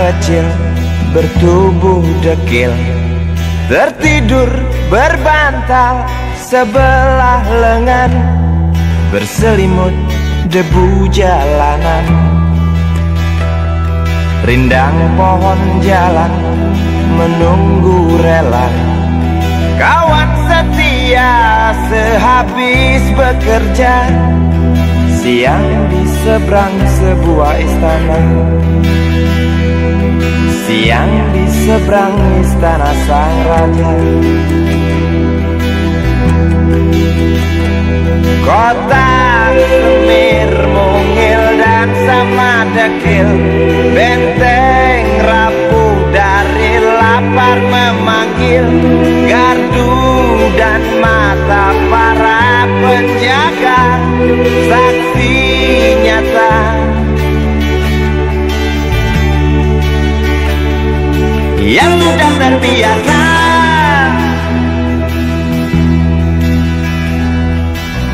kecil bertubuh dekil, tertidur berbantal sebelah lengan, berselimut debu jalanan. Rindang pohon jalan menunggu rela, kawan setia sehabis bekerja. Siang di seberang sebuah istana, siang di seberang istana sang raja. Kota Semir mungil dan sama dekil, benteng rapuh dari lapar memanggil, gardu dan mata para penjaga, saksi nyata yang sudah terbiasa.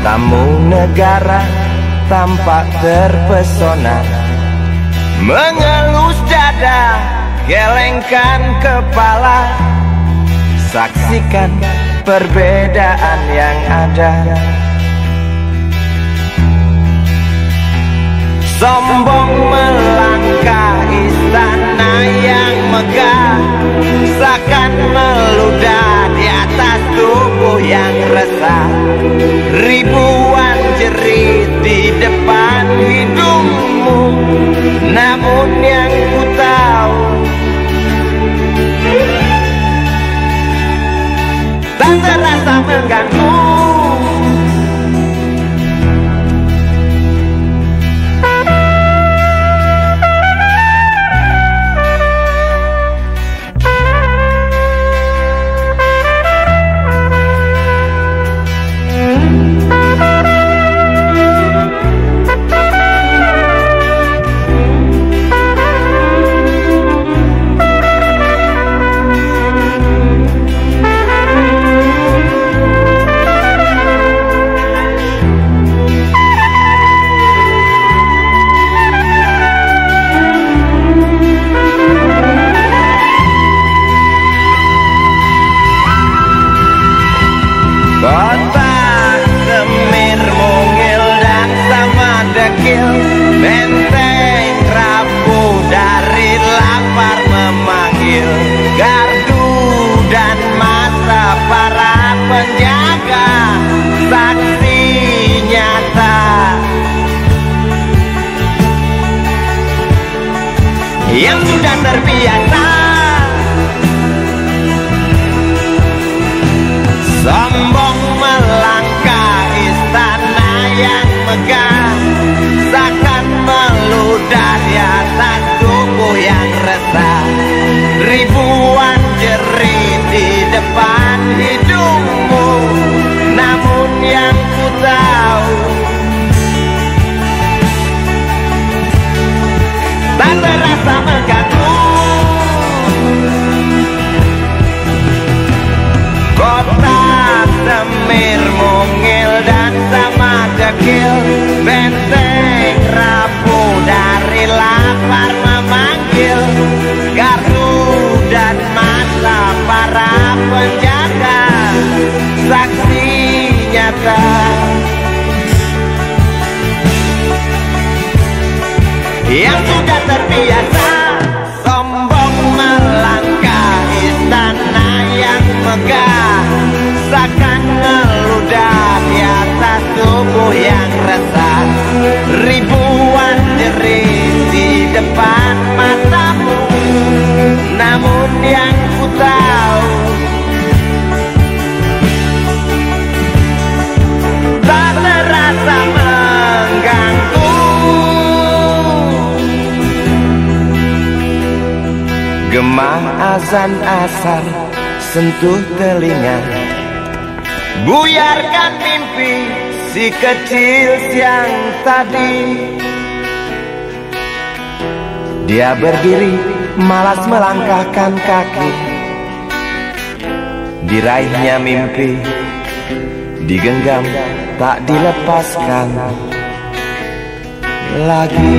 Tamu negara tampak terpesona, mengelus dada, gelengkan kepala, saksikan perbedaan yang ada. Sombong melangkah istana yang megah, seakan meludah di atas tubuh yang resah. Ribuan jerit di depan hidungmu, namun yang ku tahu tak terasa mengganggu. Kota Semir mungil dan sama dekil, benteng rapuh dari lapar memanggil, gardu dan mata para penjaga, saksi nyata yang sudah terbiasa. Sombong melangkah istana yang megah, seakan meludah di atas tubuh yang resah. Ribuan jerit di depan hidungmu, namun yang ku tahu tak terasa mengganggu. Kota Semir mungil dan sama dekil, benteng rapuh dari lapar memanggil, gardu dan mata para penjaga, saksi nyata yang sudah terbiasa. Sombong melangkah istana yang megah, seakan meludah di atas tubuh yang resah. Ribuan jerit di depan matamu, namun yang ku tahu tak terasa mengganggu. Gema azan asar sentuh telinga, buyarkan mimpi si kecil siang tadi. Dia berdiri malas melangkahkan kaki, diraihnya mimpi, digenggam tak dilepaskan lagi.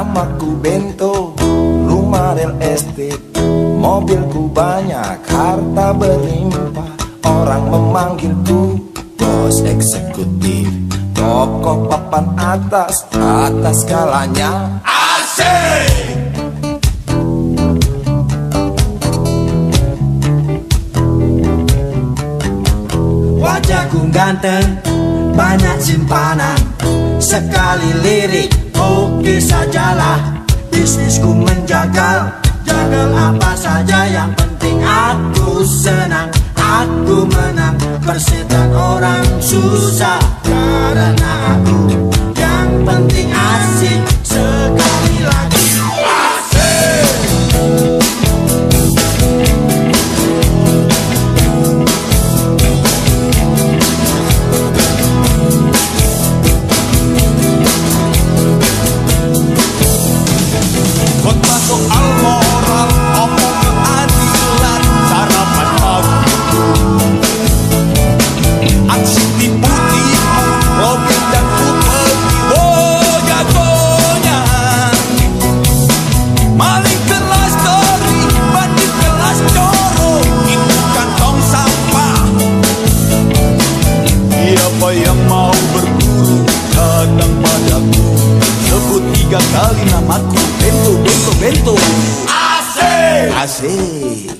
Namaku Bento, rumah real estate, mobilku banyak, harta berlimpah. Orang memanggilku bos eksekutif, tokoh papan atas, atas skalanya asik. Wajahku ganteng, banyak simpanan, sekali lirik oke sajalah. Bisnisku menjagal, jagal apa saja, yang penting aku senang, aku menang. Persetan orang susah karena aku yang penting asik. Sekali lagi asik. Khotbah soal moral, omong keadilan, cara pandang aksi tipu-tipu, Robin dan Cooper, oh jagonya. Maling kelas story, bandit kelas coro, itu kantong sampah. Siapa yang mau berburu, datang padaku. Sebut 3 kali namaku, Bento, Bento, Bento. Asik, asik.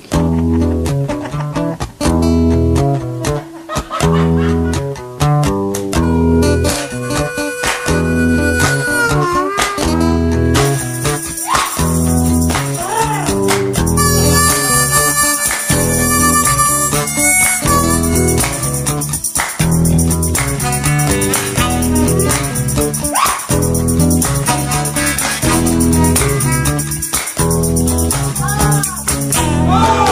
Oh!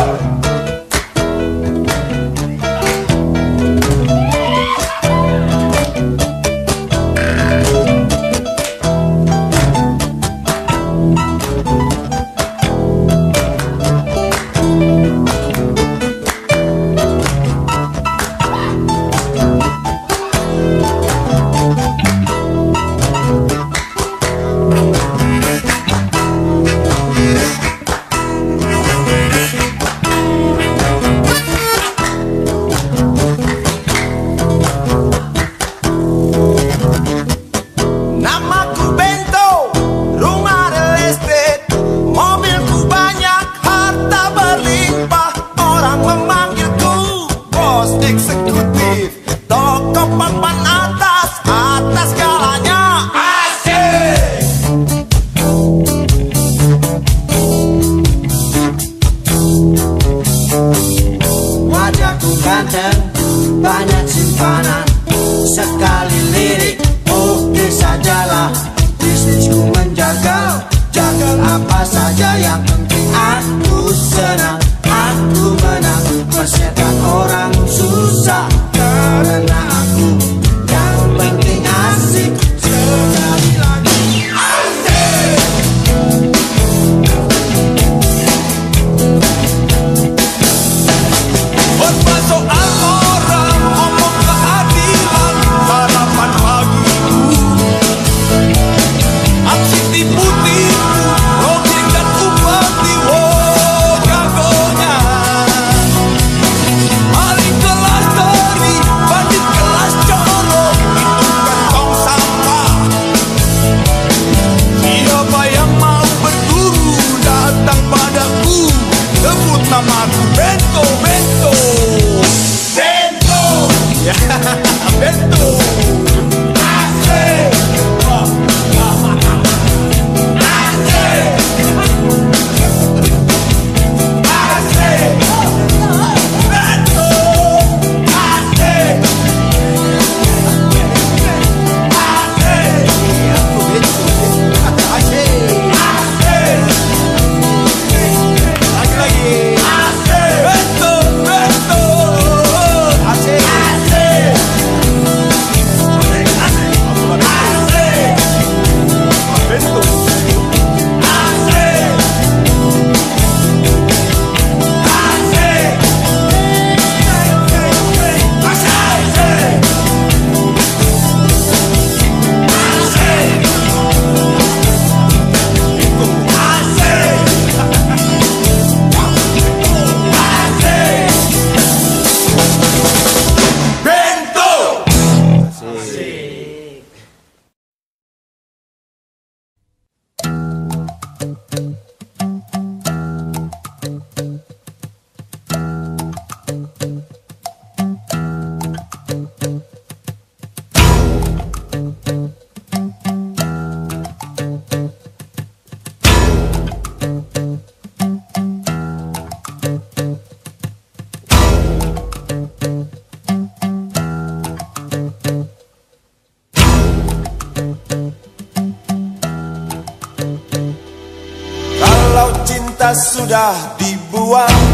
jas sudah dibuang.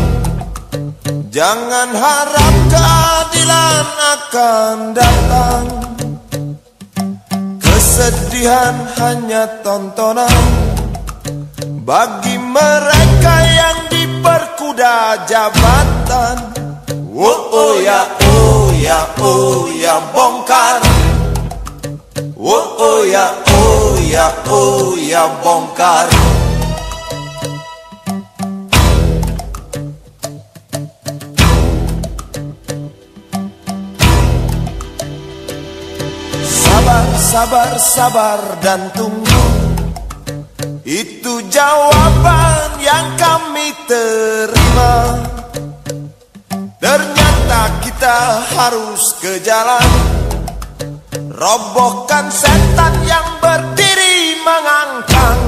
Jangan harap keadilan akan datang. Kesedihan hanya tontonan bagi mereka yang diperkuda jabatan. Oh ya, oh ya, oh ya, bongkar. Oh ya, oh ya, oh ya, bongkar. Sabar, sabar, sabar dan tunggu. Itu jawaban yang kami terima. Ternyata kita harus ke jalan, robohkan setan yang berdiri mengangkang.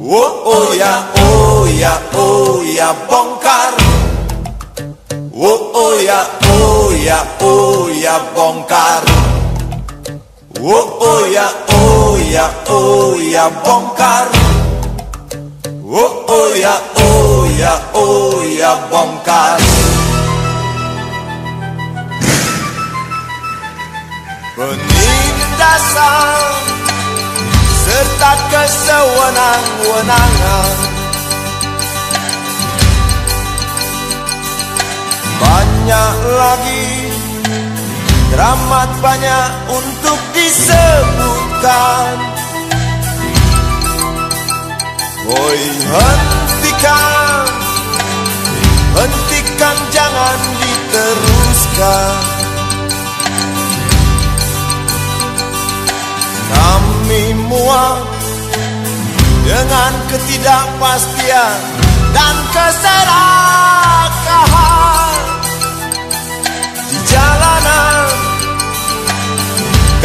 Oh ya, oh ya, oh ya, bongkar. Oh ya, oh ya, oh ya, bongkar. Oh ya, oh ya, oh ya, bongkar. Oh ya, oh ya, oh ya, bongkar. Penindasan serta kesewenang-wenangan, banyak lagi, teramat banyak untuk disebutkan. Woi, hentikan, hentikan, jangan diteruskan. Kami muak dengan ketidakpastian dan keserakahan di jalanan.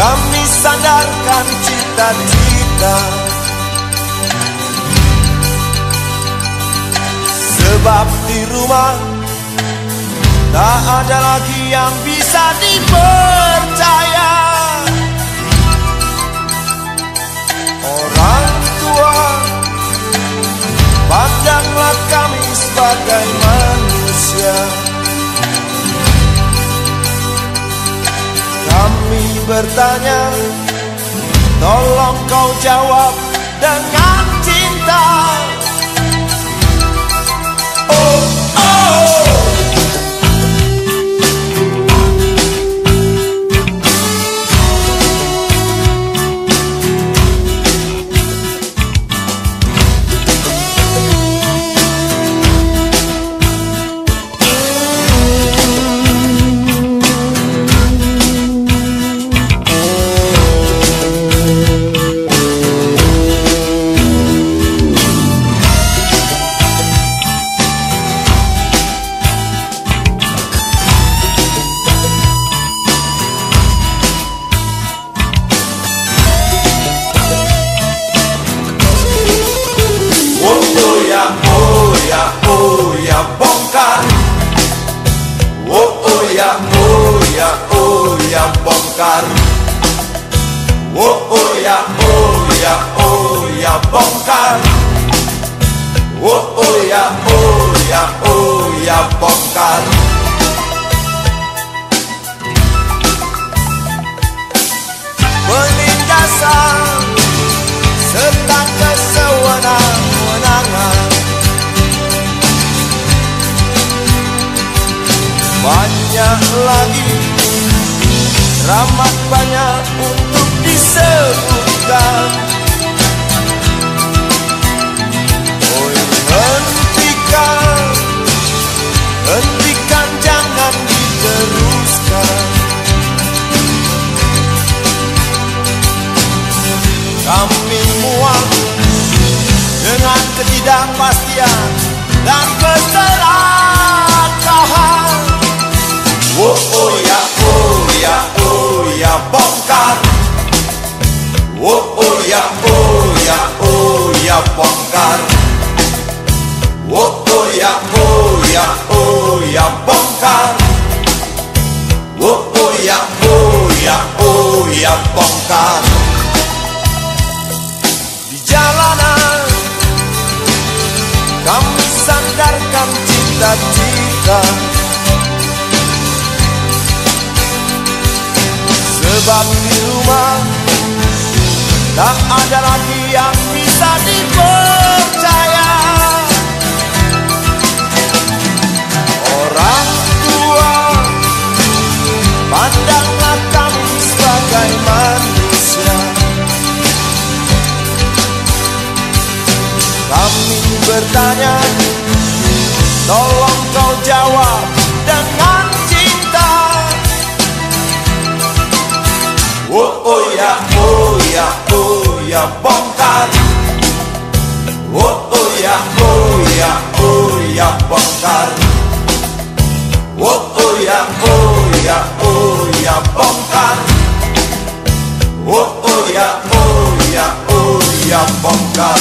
Kami sandarkan cita-cita, sebab di rumah tak ada lagi yang bisa dipercaya. Orang tua, pandanglah kami sebagai manusia. Kami bertanya, tolong kau jawab dengan cinta. Oh, oh. Bongkar. Oh ya, oh ya, oh ya, bongkar. Oh ya, oh ya, oh ya, bongkar. Penindasan serta kesewenang-wenangan, banyak lagi, teramat banyak untuk disebutkan. Oh, hentikan, hentikan, jangan diteruskan. Kami muak dengan ketidakpastian dan keserakahan. Oh ya, oh ya, oh ya, bongkar. Oh ya, oh ya, oh ya, bongkar. Oh ya, oh ya, oh ya, bongkar. Oh ya, oh ya, oh ya, bongkar. Di jalanan cita-cita. Sebab di rumah tak ada lagi yang bisa dipercaya. Orang tua pandanglah kami sebagai manusia. Kami bertanya, tolong kau jawab dengan cinta. Oh ya, oh ya, oh ya, bongkar. Oh ya, oh ya, oh ya, bongkar. Oh ya, oh ya, oh ya, bongkar. Oh ya, oh ya, oh ya, bongkar.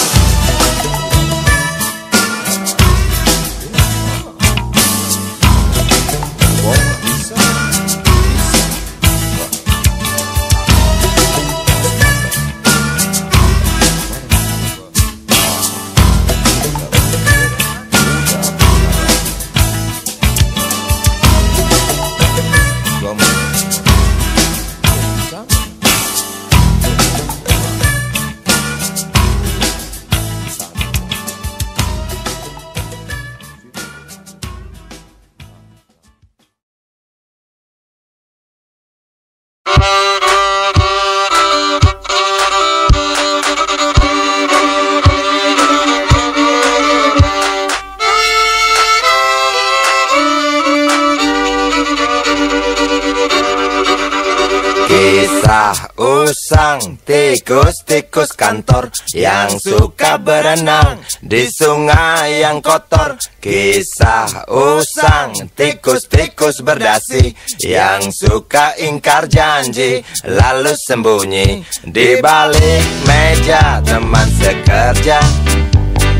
Usang tikus-tikus kantor yang suka berenang di sungai yang kotor. Kisah usang tikus-tikus berdasi yang suka ingkar janji lalu sembunyi di balik meja teman sekerja,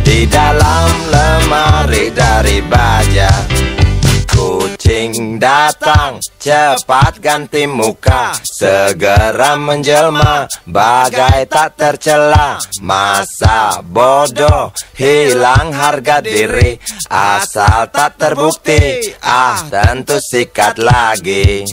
di dalam lemari dari baja. Kucing datang, cepat ganti muka, segera menjelma, bagai tak tercela. Masa bodoh, hilang harga diri, asal tak terbukti, tentu sikat lagi.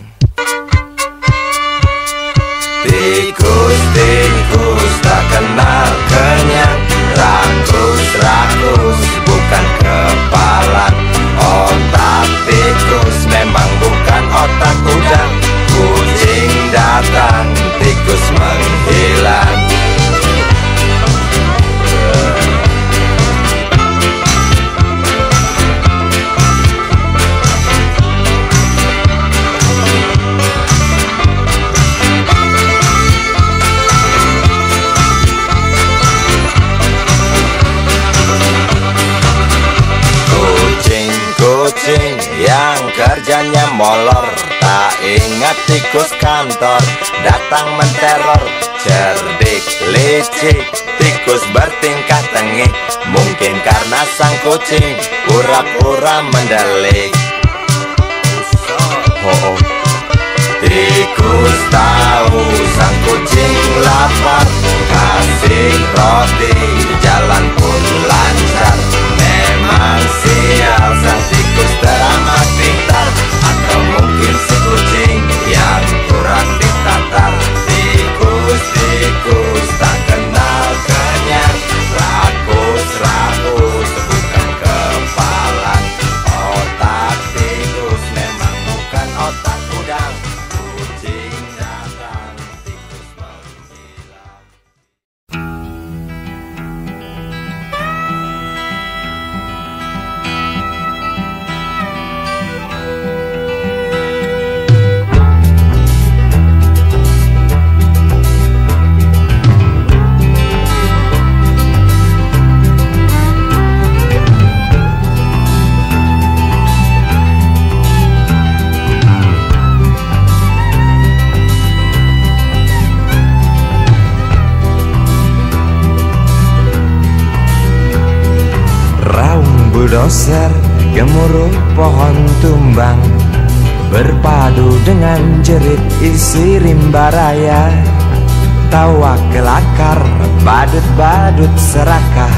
Tikus-tikus tak kenal kenyang, rakus-rakus bukan kepala. Otak tikus memang bukan otak udang. Kucing datang, tikus menghilang. Kucing yang kerjanya molor, tak ingat tikus kantor datang menteror. Cerdik licik, tikus bertingkah tengik, mungkin karena sang kucing pura-pura mendelik. Tikus tahu sang kucing lapar, kasih roti, jalan pun lancar. Memang sial sang tikus teramat pintar, atau mungkin si kucing yang kurang ditatar. Tikus-tikus tak kenal kenyang, rakus-rakus bukan kepala. Otak tikus memang bukan otak udang. Kucing datang, tikus menghilang. Bulldozer gemuruh pohon tumbang, berpadu dengan jerit isi rimba raya. Tawa kelakar, badut-badut serakah,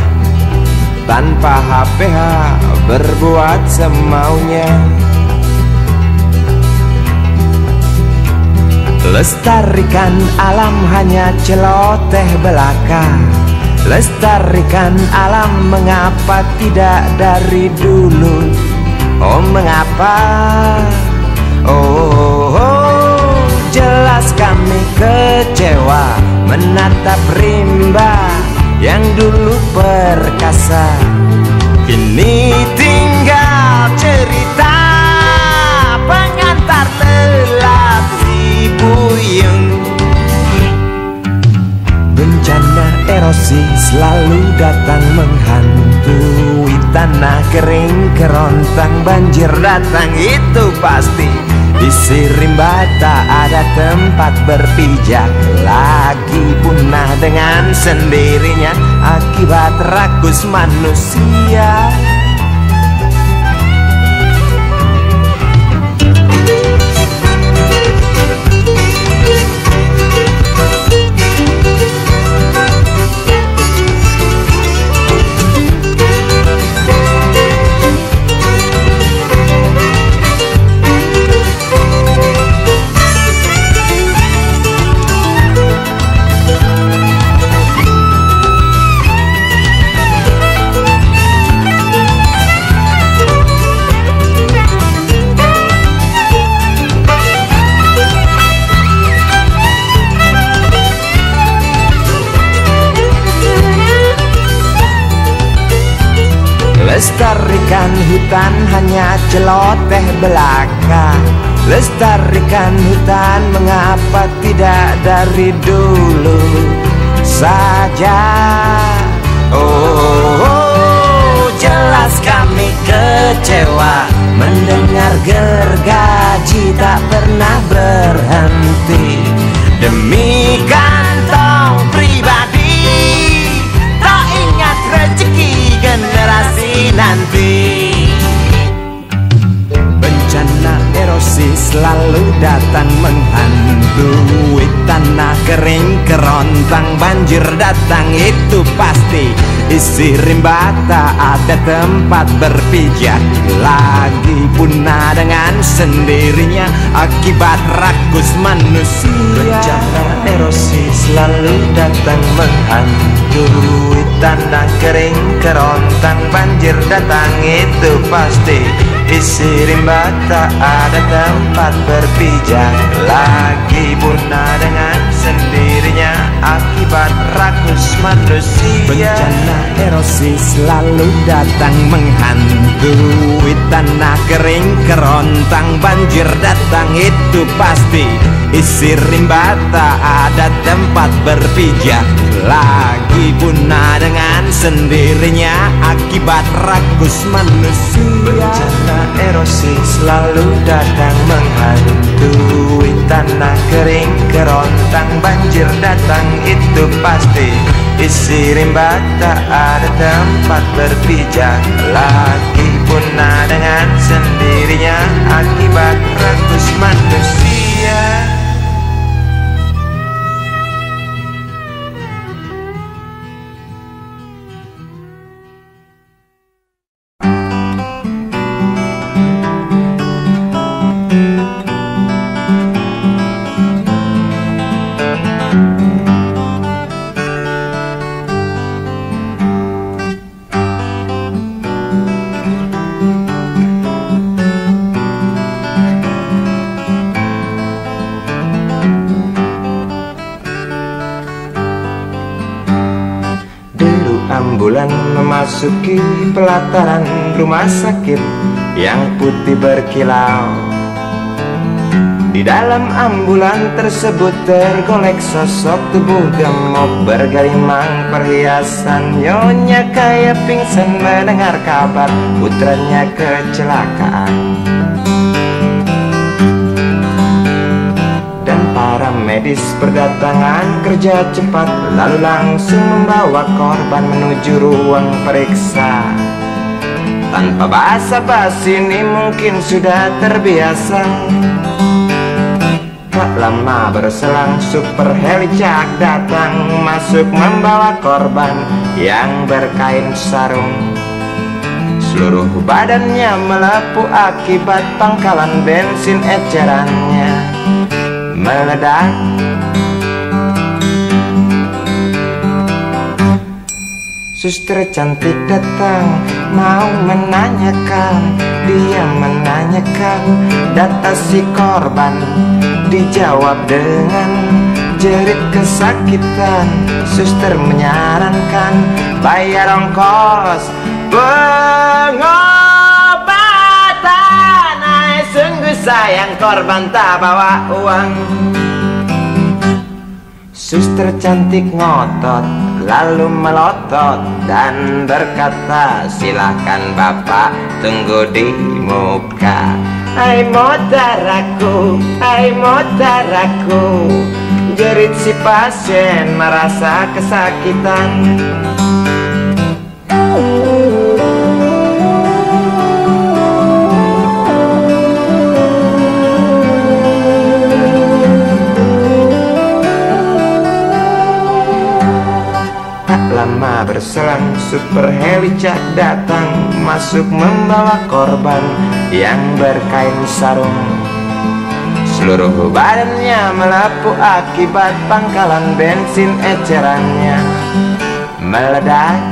tanpa HPH berbuat semaunya. Lestarikan alam hanya celoteh belaka. Lestarikan alam mengapa tidak dari dulu? Oh mengapa? Oh, jelas kami kecewa menatap rimba yang dulu perkasa. Kini tinggal cerita pengantar lelap si buyung. Bencana erosi selalu datang menghantui tanah kering kerontang, banjir datang itu pasti. Isi rimba tak ada tempat berpijak lagi, punah dengan sendirinya akibat rakus manusia. Lestarikan hutan hanya celoteh belaka. Lestarikan hutan mengapa tidak dari dulu saja? Oh, jelas kami kecewa mendengar gergaji tak pernah berhenti. Demi kantong pribadi tak ingat rezeki generasi nanti. Bencana erosi selalu datang menghantui tanah kering kerontang, banjir datang itu pasti. Isi rimba tak ada tempat berpijak lagi, punah dengan sendirinya akibat rakus manusia. Bencana erosi selalu datang menghantui tanah kering kerontang, banjir datang itu pasti. Isi rimba tak ada tempat berpijak lagi, punah dengan sendirinya akibat rakus manusia. Bencana erosi selalu datang menghantui tanah kering kerontang, banjir datang itu pasti. Isi rimba tak ada tempat berpijak lagi, punah dengan sendirinya akibat rakus manusia. Bencana erosi selalu datang menghantui tanah kering kerontang, banjir datang itu pasti. Isi rimba tak ada tempat berpijak lagi, punah dengan sendirinya akibat rakus manusia. Ambulan memasuki pelataran rumah sakit yang putih berkilau. Di dalam ambulan tersebut tergolek sosok tubuh gemuk bergelimang perhiasan. Nyonya kaya pingsan mendengar kabar putranya kecelakaan. Para medis berdatangan kerja cepat, lalu langsung membawa korban menuju ruang periksa. Tanpa basa-basi ini mungkin sudah terbiasa. Tak lama berselang super helicak datang masuk membawa korban yang berkain sarung. Seluruh badannya melepuh akibat pangkalan bensin ecerannya meledak. Suster cantik datang mau menanyakan, dia menanyakan data si korban. Dijawab dengan jerit kesakitan. Suster menyarankan bayar ongkos pengobatan. Ay, sungguh sayang korban tak bawa uang. Suster cantik ngotot lalu melotot dan berkata, silakan bapak tunggu di muka. Hai motaraku, hai motaraku, jerit si pasien merasa kesakitan. Lama berselang super helicak datang, masuk membawa korban yang berkain sarung. Seluruh badannya melepuh akibat pangkalan bensin ecerannya meledak.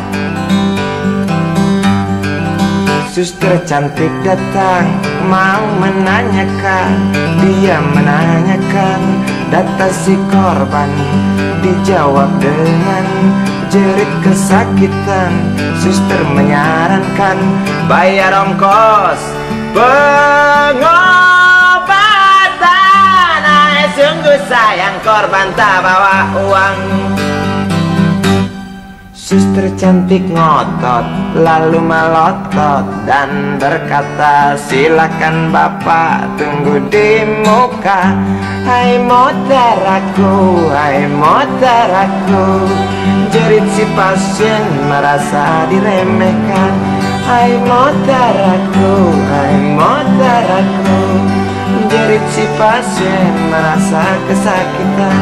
Suster cantik datang mau menanyakan, dia menanyakan data si korban. Dijawab dengan jerit kesakitan. Suster menyarankan bayar ongkos pengobatan. Ay, sungguh sayang korban tak bawa uang. Suster cantik ngotot lalu melotot dan berkata, silakan bapak tunggu di muka. Hai motaraku, hai motaraku, jerit si pasien merasa diremehkan. Hai motaraku, hai motaraku, jerit si pasien merasa kesakitan.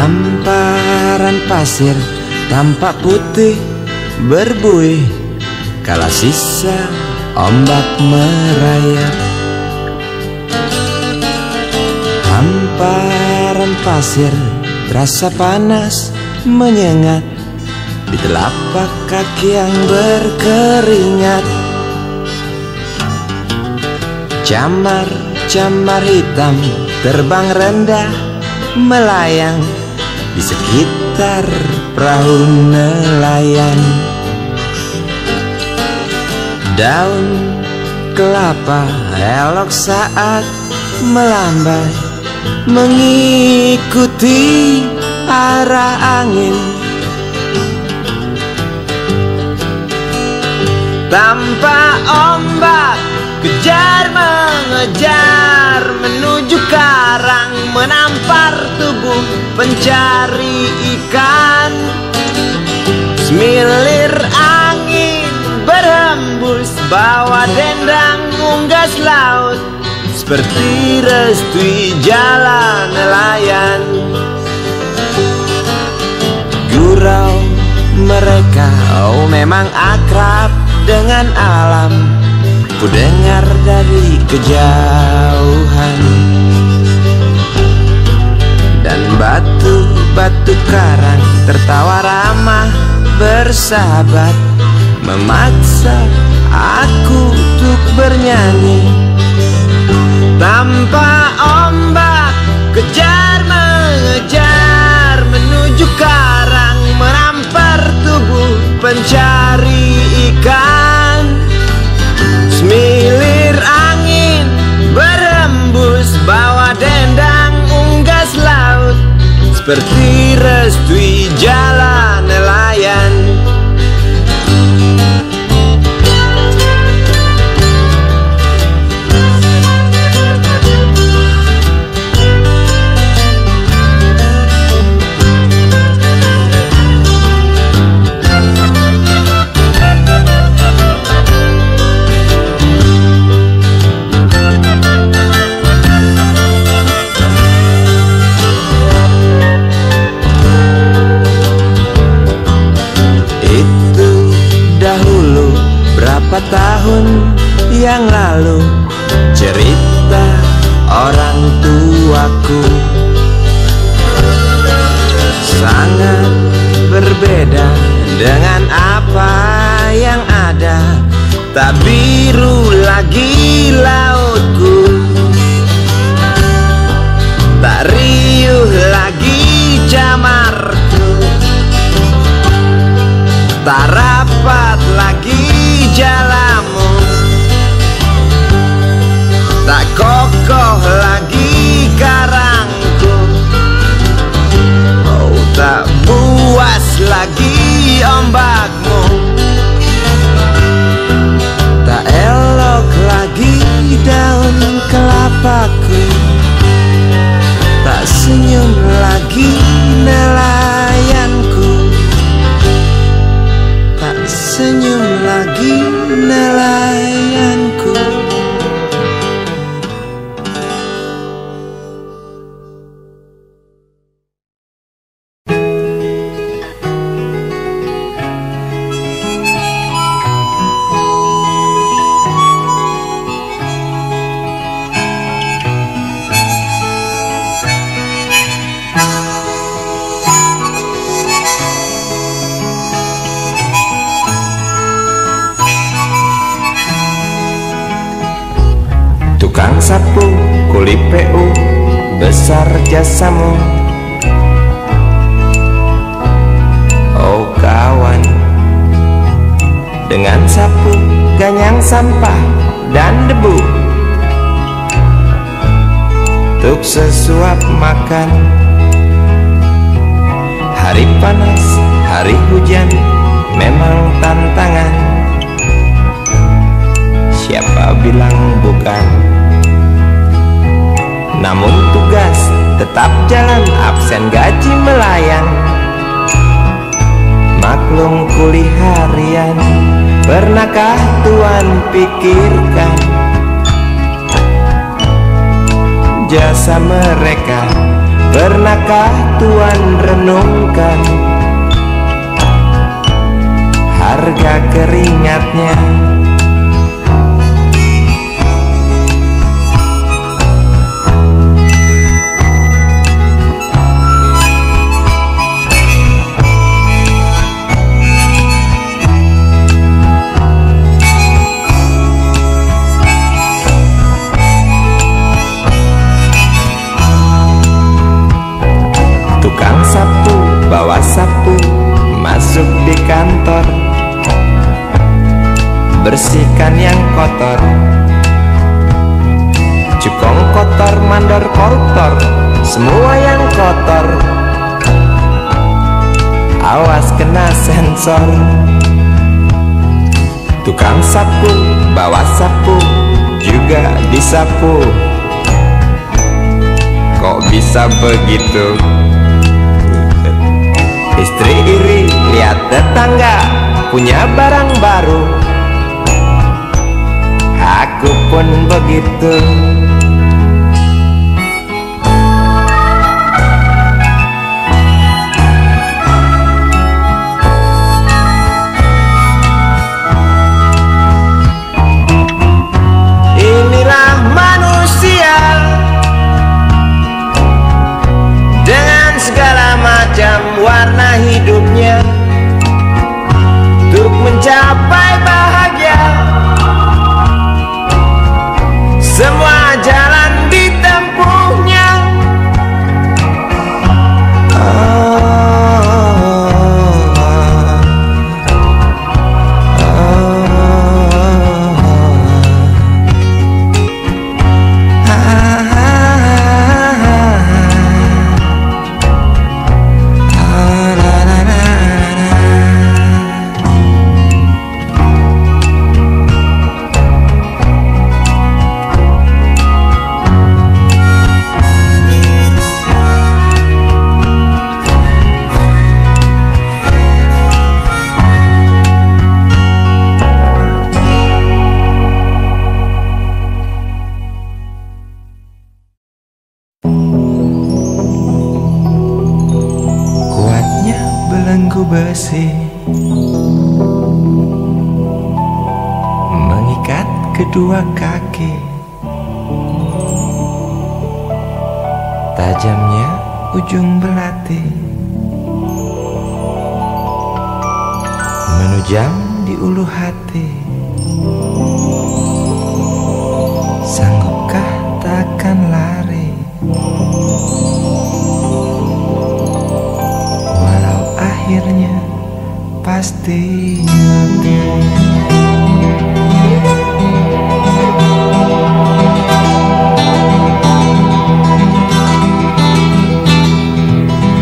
Hamparan pasir tampak putih berbuih kala sisa ombak merayap. Hamparan pasir terasa panas menyengat di telapak kaki yang berkeringat. Camar-camar hitam terbang rendah melayang di sekitar perahu nelayan. Daun kelapa elok saat melambai mengikuti arah angin. Tanpa ombak kejar mengejar menuju karang, menampar tubuh pencari ikan. Semilir angin berhembus bawa dendang unggas laut seperti restui jalan nelayan. Gurau mereka memang akrab dengan alam, ku dengar dari kejauhan. Dan batu-batu karang tertawa ramah bersahabat, memaksa aku untuk bernyanyi. Tanpa ombak kejar mengejar menuju karang, menampar tubuh pencari ikan. Semilir angin berhembus bawa dendang unggas laut seperti restui jalan nelayan. sangat berbeda dengan apa yang ada. Tak biru lagi lautku, tak riuh lagi jamarku, tak rapat lagi jalamu, tak kokoh lagi karangku. Oh, tak buas lagi ombakmu, tak elok lagi daun kelapaku, tak senyum lagi nelayanku, tak senyum lagi nelayanku. Tukang sapu, kuli PU, besar jasamu. Oh kawan, dengan sapu, ganyang sampah dan debu, untuk sesuap makan. Hari panas, hari hujan, memang tantangan. Siapa bilang bukan? Namun tugas tetap jalan, absen gaji melayang. Maklum kuli harian, pernahkah Tuan pikirkan jasa mereka? Pernahkah Tuan renungkan harga keringatnya? Tukang sapu, bawa sapu, masuk di kantor, bersihkan yang kotor. Cukong kotor, mandor koruptor, semua yang kotor, awas kena sensor. Tukang sapu, bawa sapu, juga disapu. Kok bisa begitu? Istri iri lihat tetangga punya barang baru, aku pun begitu. Inilah manusia dengan segala macam warna hidupnya, untuk mencapai bahagia. Semua jalan ditempuhnya. Belenggu besi mengikat kedua kaki, tajamnya ujung belati Tajam di ulu hati, sanggupkah takkan lari, walau akhirnya pasti mati.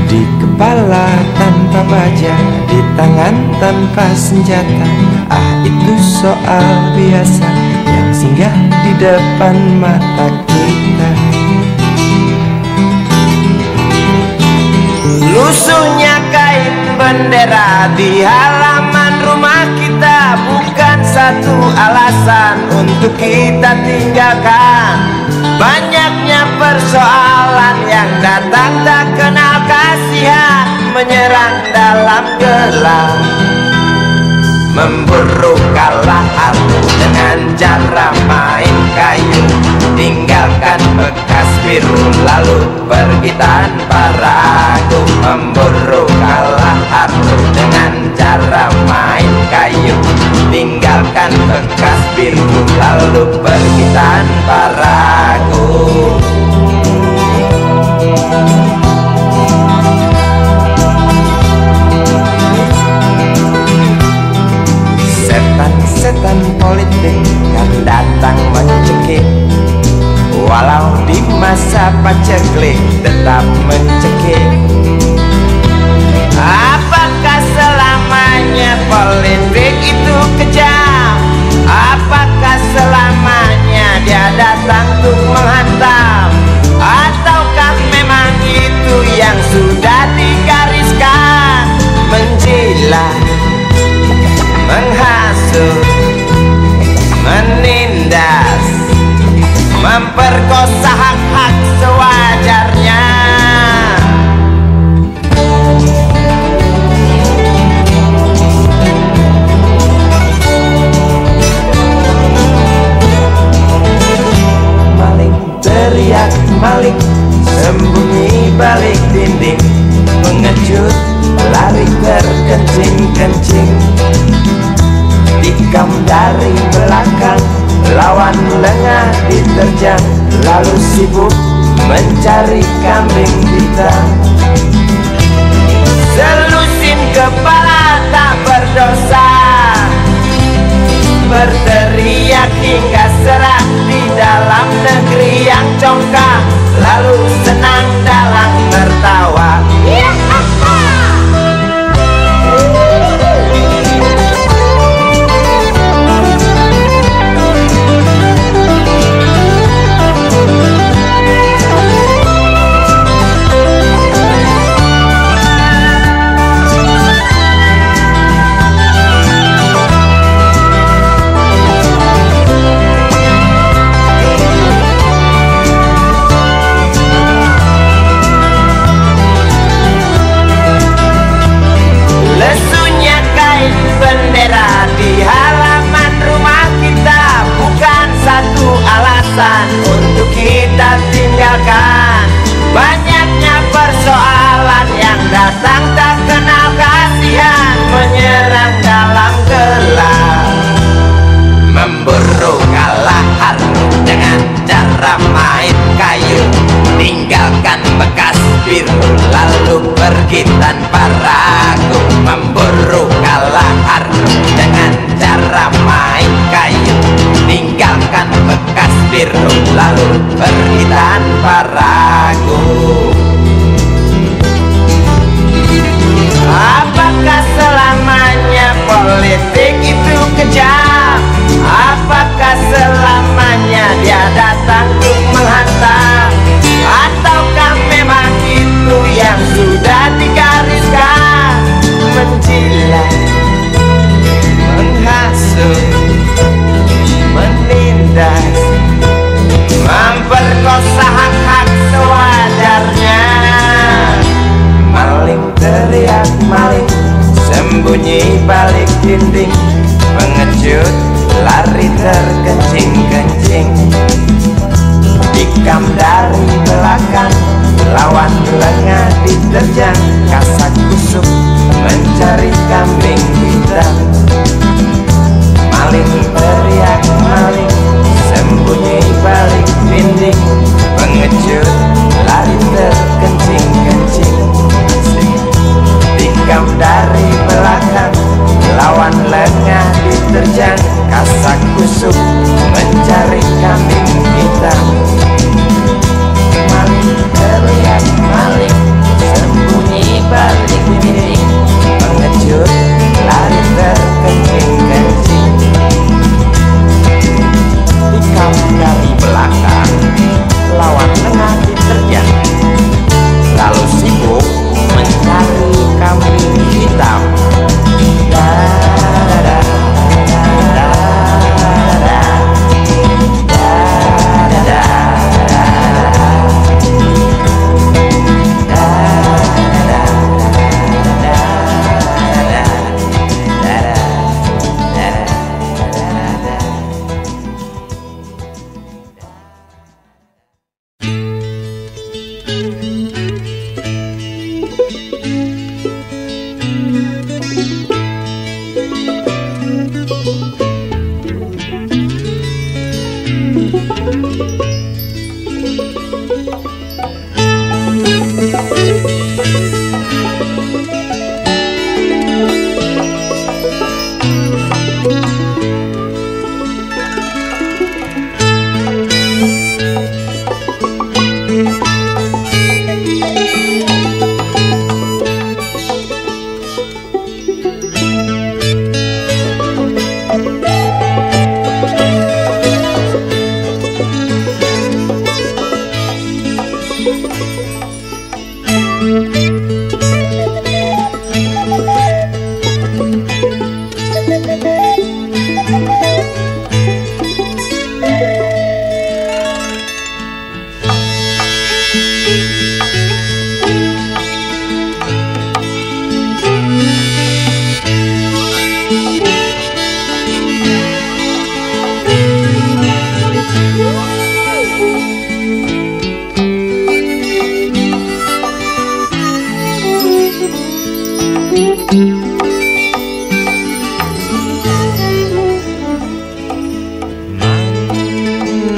Di kepala tanpa baja, di tangan tanpa senjata. Ah, itu soal biasa yang singgah di depan mata kita. Lusuhnya kain bendera di halaman rumah kita bukan satu alasan untuk kita tinggalkan. Banyaknya persoalan yang datang tak kenal kasihan, menyerang dalam gelap, memburu kalah aku dengan cara main kayu. Tinggalkan bekas biru lalu pergi tanpa ragu, memburu kalah aku dengan cara main kayu. Tinggalkan bekas biru lalu pergi tanpa ragu. Setan politik kan datang mencekik, walau di masa paceklik tetap mencekik. Apakah selamanya politik itu kejam? Apakah selamanya dia datang untuk menghantam? Ataukah memang itu yang sudah digariskan? Menjilat, menghasut, menindas, memperkosa hak-hak sewajarnya. Maling teriak maling, sembunyi balik dinding, pengecut lari terkencing-kencing, tikam dari belakang, lawan lengah diterjang, lalu sibuk mencari kambing hitam. Selusin kepala tak berdosa, berteriak hingga serak di dalam negeri yang congkak, lalu senang dalam tertawa. Untuk kita tinggalkan. Banyaknya persoalan yang datang tak kenal kasihan, menyerang dalam gelap, memburu kalah harta dengan cara main kayu. Tinggalkan bekas biru lalu pergi tanpa ragu, memburu kalah harta dengan cara main kayu. Tinggalkan bekas biru lalu pergi tanpa ragu. Apakah selamanya politik itu kejam? Apakah selamanya dia datang untuk menghantam? Ataukah memang itu yang sudah digariskan? Menjilat, menghasut, menindas, memperkosa hak-hak sewajarnya. Maling teriak maling, sembunyi balik dinding, pengecut lari terkencing-kencing, tikam dari belakang, lawan lengah diterjang, kasak kusuk mencari kambing hitam.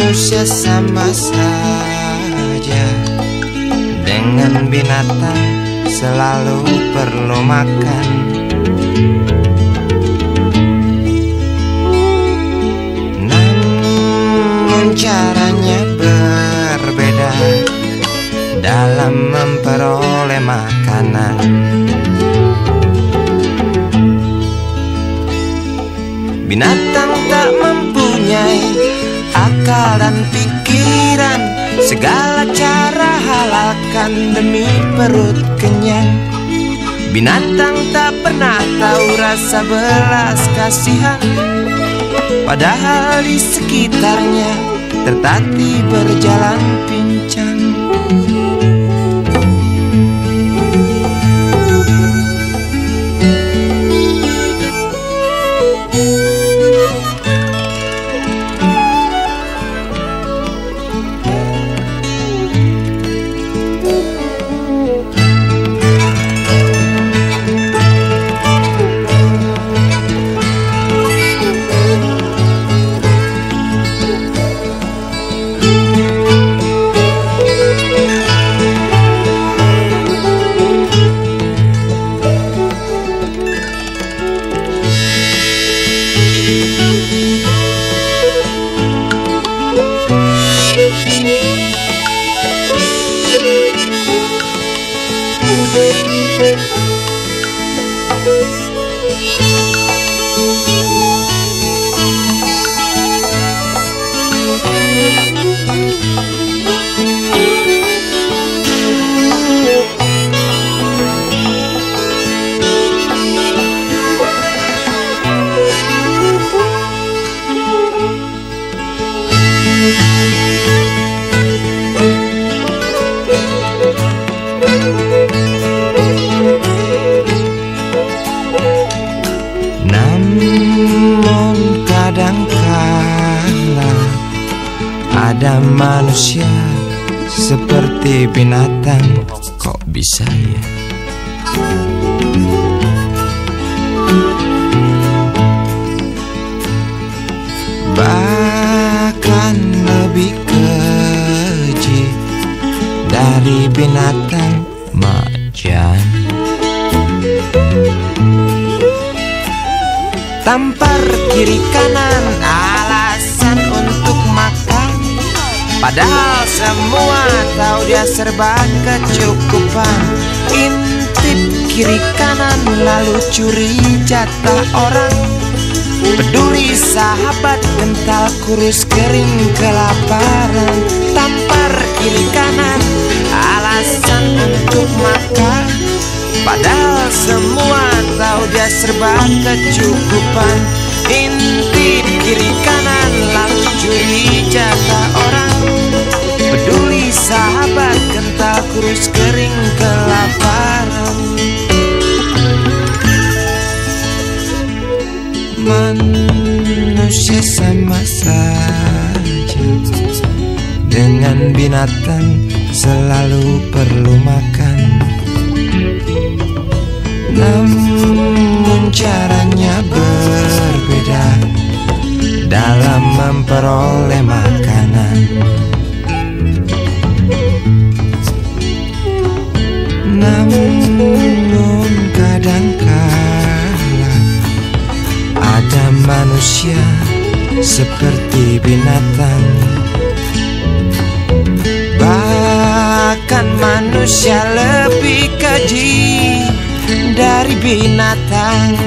Manusia sama saja dengan binatang, selalu perlu makan. Namun caranya berbeda dalam memperoleh makanan. Binatang tak mempunyai akal dan pikiran, segala cara halalkan demi perut kenyang. Binatang tak pernah tahu rasa belas kasihan, padahal di sekitarnya tertatih berjalan pincang. Namun kadangkala ada manusia seperti binatang, kok bisa ya? Bahkan lebih keji dari binatang macan. Tampar kiri kanan alasan untuk makan, padahal semua tahu dia serba kecukupan. Intip kiri kanan lalu curi jatah orang, peduli sahabat kental kurus kering kelaparan. Tampar kiri kanan alasan untuk makan, padahal semua tahu dia serba kecukupan. Intip kiri kanan lalu curi jatah orang, peduli sahabat kental kurus kering kelaparan. Manusia sama saja dengan binatang, selalu perlu makan. Namun caranya berbeda dalam memperoleh makanan. Namun kadangkala ada manusia seperti binatang, bahkan manusia lebih keji dari binatang.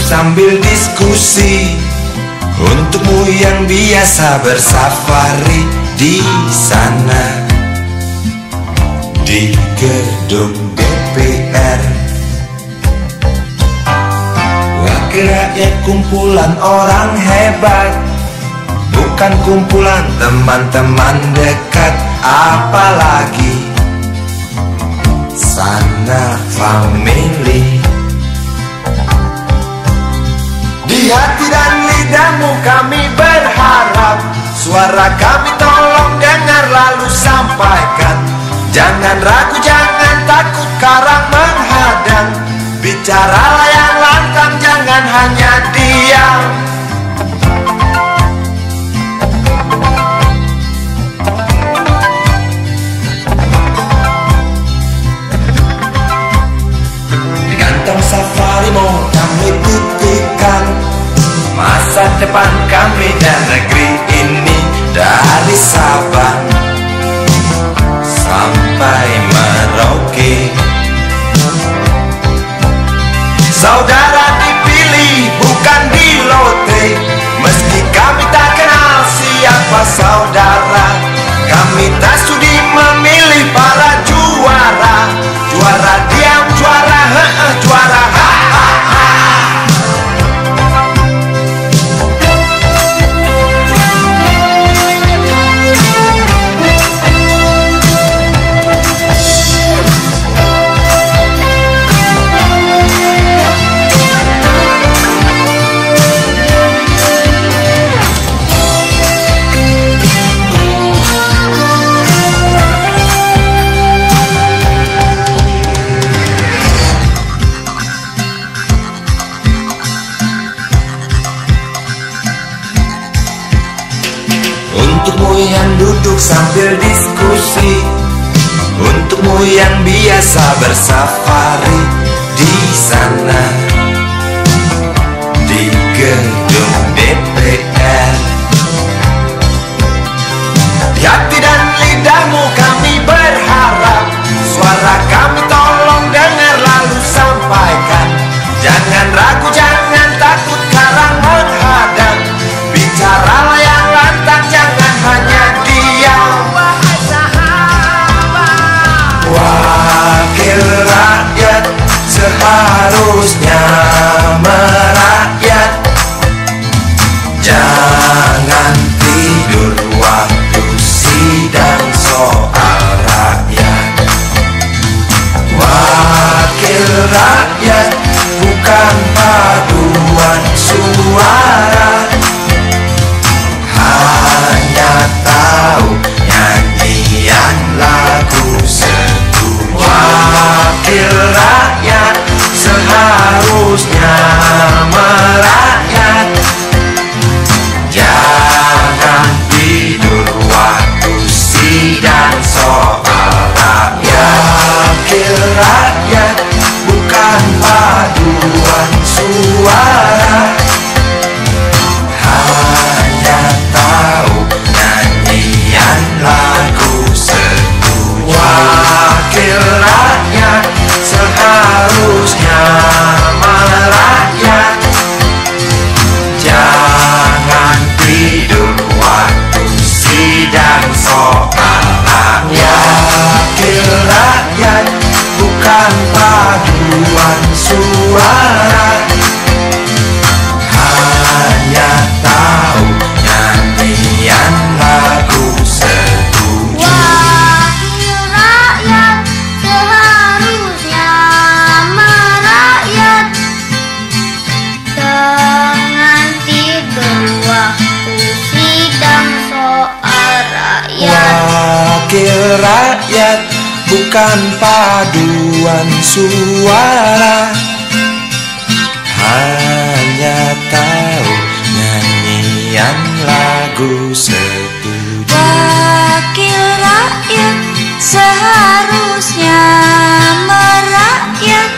sambil diskusi. Untukmu yang biasa bersafari di sana, di gedung DPR. Wakil rakyat kumpulan orang hebat, bukan kumpulan teman-teman dekat. Apalagi sanak family. Di hati dan lidahmu kami berharap, suara kami tolong dengar lalu sampaikan. Jangan ragu, jangan takut karang menghadang. Bicaralah yang lantang, jangan hanya diam. Di kantong safarimu kami titipkan masa depan kami dan negeri ini, dari Sabang sampai Merauke. Saudara dipilih bukan di lotre, meski kami tak kenal siapa saudara. Kami tak sudi memilih para juara, juara diam, juara juara Untukmu yang duduk sambil diskusi, untukmu yang biasa bersafari di sana, di gedung DPR. Di hati dan lidahmu kami berharap, suara kami tolong dengar lalu sampaikan. Jangan ragu, jangan takut karang menghadang. Bicaralah yang lantang, jangan hanya diam. Wakil rakyat seharusnya merakyat. Jangan tidur waktu sidang soal rakyat. Wakil rakyat bukan paduan suara, hanya tahu nyanyian lagu setuju. Wakil rakyat seharusnya merakyat. Jangan tidur waktu sidang soal rakyat. Wakil rakyat bukan paduan suara, hanya tahu nyanyian lagu setuju. Wakil rakyat seharusnya merakyat. Jangan tidur waktu sidang soal rakyat. Wakil rakyat bukan paduan suara, hanya tahu nyanyian lagu setuju. Wakil rakyat seharusnya merakyat. Jangan tidur waktu sidang soal rakyat. Wakil rakyat bukan paduan suara, hanya tahu nyanyian lagu setuju. Wakil rakyat seharusnya merakyat.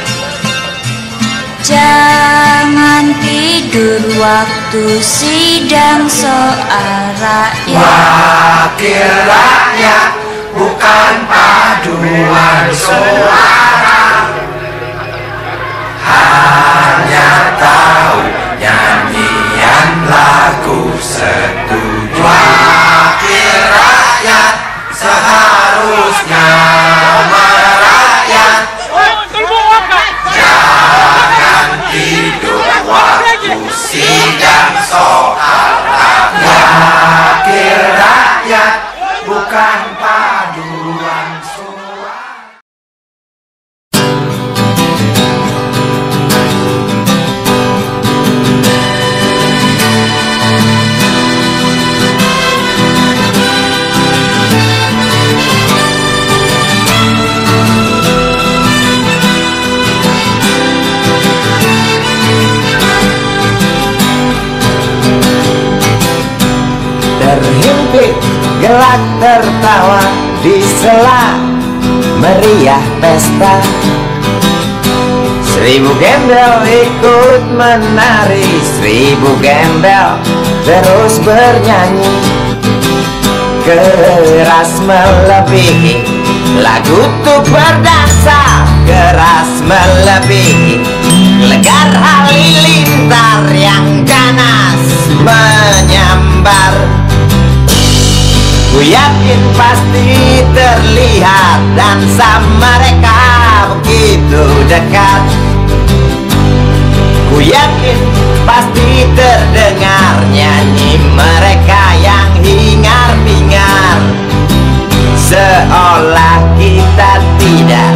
Jangan tidur waktu sidang soal rakyat. Wakil rakyat bukan paduan suara, hanya tahu gelak tertawa di sela meriah pesta. 1000 gembel ikut menari, 1000 gembel terus bernyanyi. Keras melebihi lagu tuh berdansa, keras melebihi legar halilintar yang ganas menyambar. Ku yakin pasti terlihat dansa mereka begitu dekat. Ku yakin pasti terdengar nyanyi mereka yang hingar-bingar. Seolah kita tidak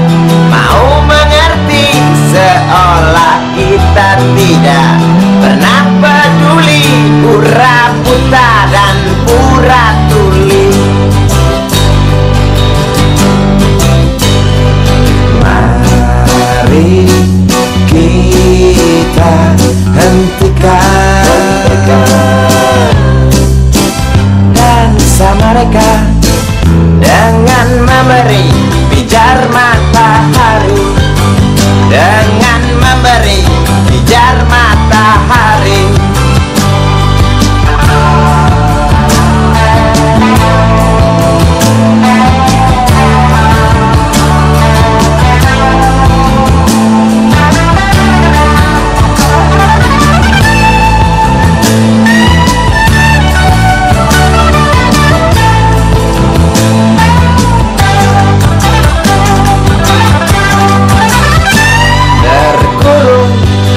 mau mengerti, seolah kita tidak pernah peduli pura buta dan pura tuli. Mari kita hentikan dansa mereka dengan memberi pijar matahari, dengan memberi pijar matahari.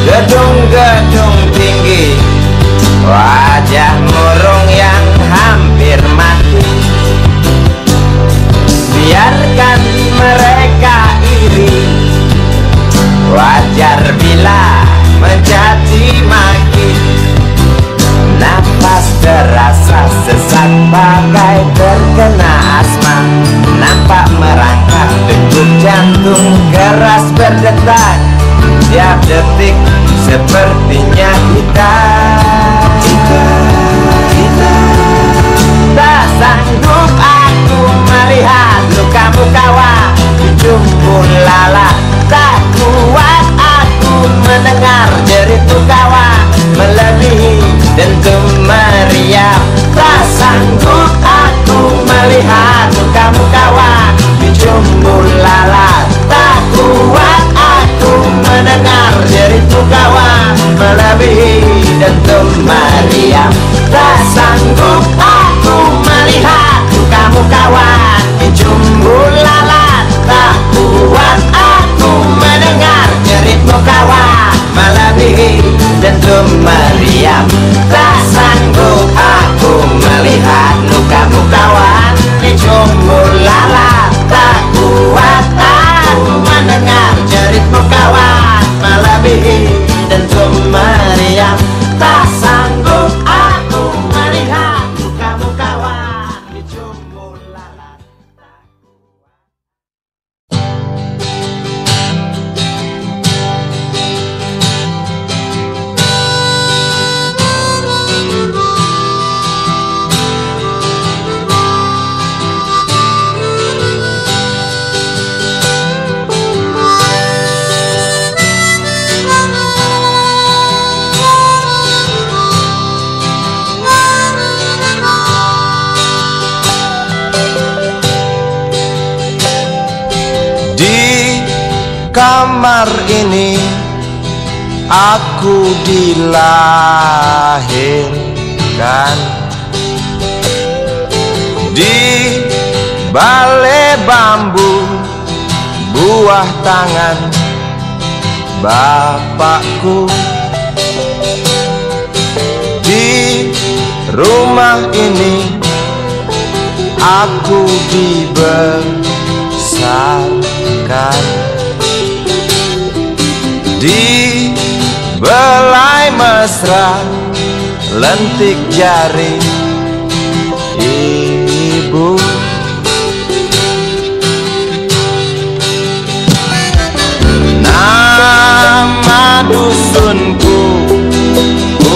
Gedung-gedung tinggi, wajah murung yang hampir mati. Biarkan mereka iri, wajar bila mencaci maki. Nafas terasa sesak bagai terkena asma. Nampak merangkak degup jantung keras berdetak. Tiap detik sepertinya kita tak sanggup aku melihat lukamu kawan di jumpun lala. Tak kuat aku mendengar jeritu kawan melebihi dentum meriam. Tak sanggup aku melihat lukamu kawan di jumpun lala. Tak kuat aku mendengar jeritu kawan melebihi dentum meriam. Tak sanggup aku melihat kamu kawan di jumbul lalat. Tak kuat aku mendengar jeritmu kawan melebihi dentum meriam. Tak sanggup aku melihat lukamu kawan di jumbul lalat. Tak kuat aku mendengar jeritmu kawan melebihi dentum meriam. Tak sanggup aku melihat kamu kawan di jumbul lalat. Kamar ini aku dilahirkan, di balai bambu buah tangan bapakku. Di rumah ini aku dibesarkan, di belai mesra lentik jari ibu. Nama dusunku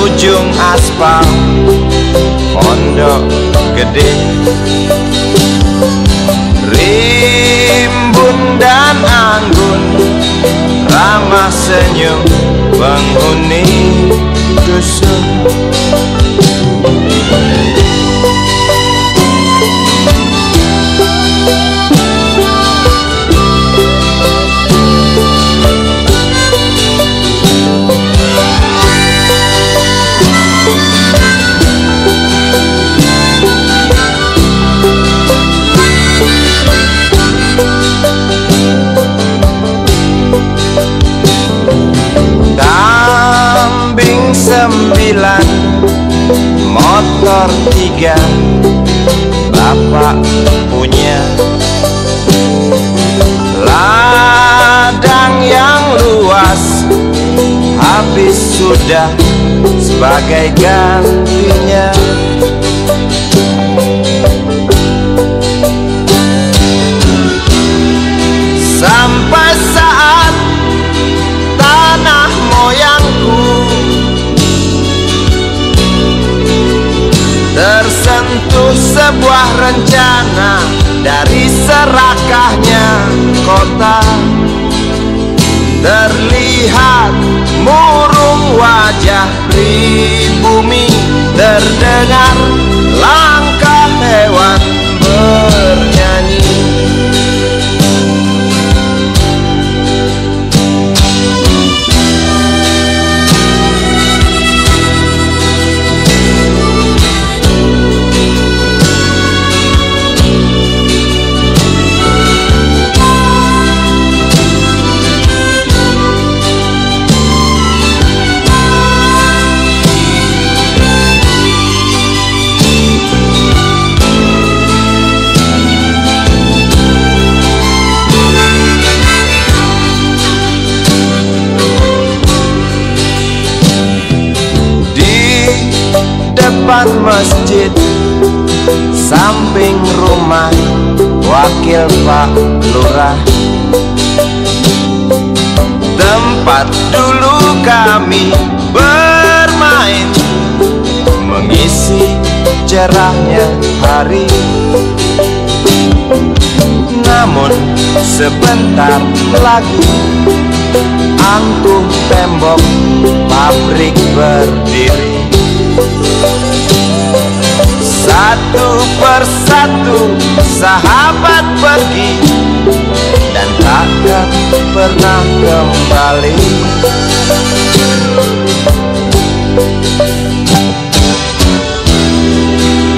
ujung aspal Pondok Gede. ramah senyum penghuni dusun. Kambing 9, motor 3, bapak punya. Ladang yang luas habis sudah sebagai gantinya. Sampai saat tanah moyangku tersentuh sebuah rencana dari serakahnya kota. Terlihat murung wajah pribumi, terdengar langkah hewan bernyanyi. Depan masjid, samping rumah wakil Pak Lurah, tempat dulu kami bermain, mengisi cerahnya hari. Namun sebentar lagi angkuh tembok pabrik berdiri. Satu persatu sahabat pergi dan takkan pernah kembali.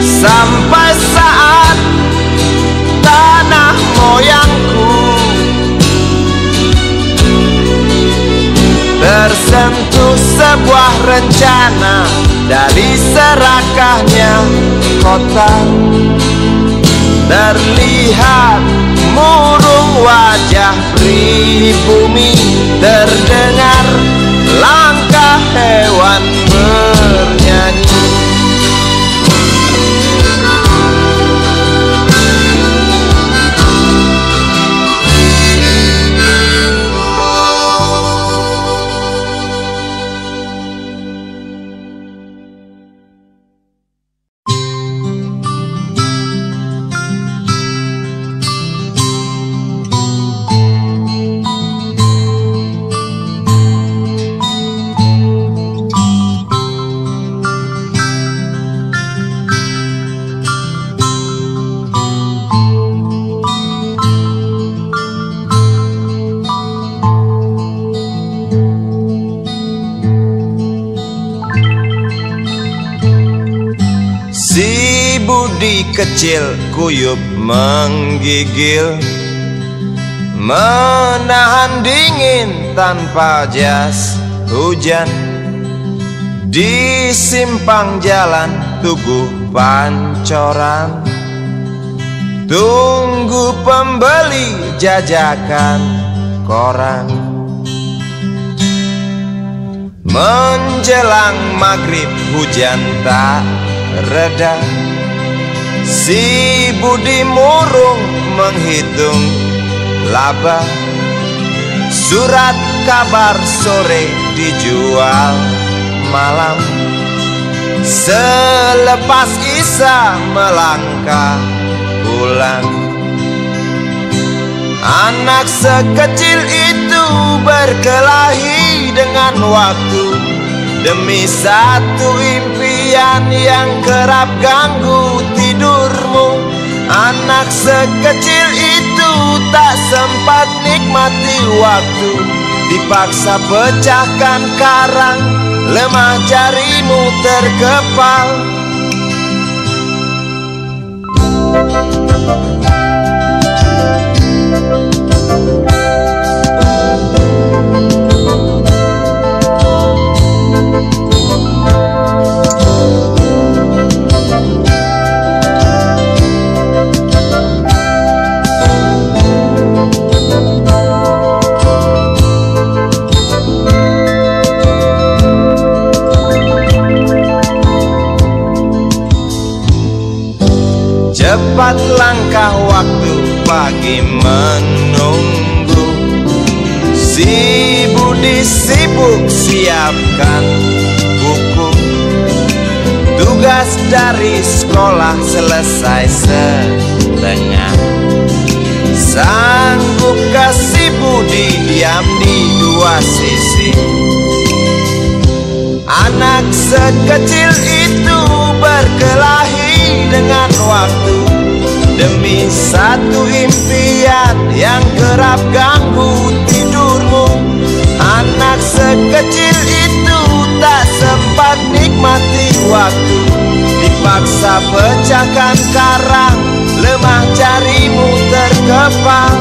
Sampai saat tanah moyangku tersentuh sebuah rencana dari serakahnya kota. Terlihat murung wajah pribumi, terdengar langkah hewan bernyanyi. Kecil kuyup menggigil, menahan dingin tanpa jas hujan. Di simpang jalan Tugu Pancoran, tunggu pembeli jajakan koran. Menjelang maghrib hujan tak reda, si Budi murung menghitung laba. Surat kabar sore dijual malam. Selepas Isya melangkah pulang, anak sekecil itu berkelahi dengan waktu demi satu impian yang kerap ganggu tidurmu. Anak sekecil itu tak sempat nikmati waktu, dipaksa pecahkan karang, lemah jarimu terkepal. Cepat langkah waktu pagi menunggu, si Budi sibuk siapkan buku. Tugas dari sekolah selesai setengah. Sanggupkah si Budi diam di dua sisi? Anak sekecil itu berkelahi dengan waktu demi satu impian yang kerap ganggu tidurmu. Anak sekecil itu tak sempat nikmati waktu, dipaksa pecahkan karang, lemah jarimu terkepal.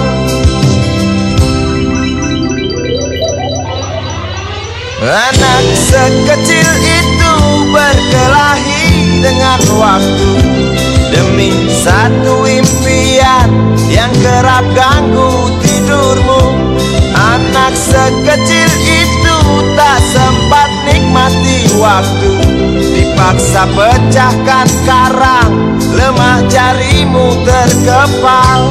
Anak sekecil itu berkelahi dengan waktu demi satu impian yang kerap ganggu tidurmu. Anak sekecil itu tak sempat nikmati waktu, dipaksa pecahkan karang, lemah jarimu terkepal.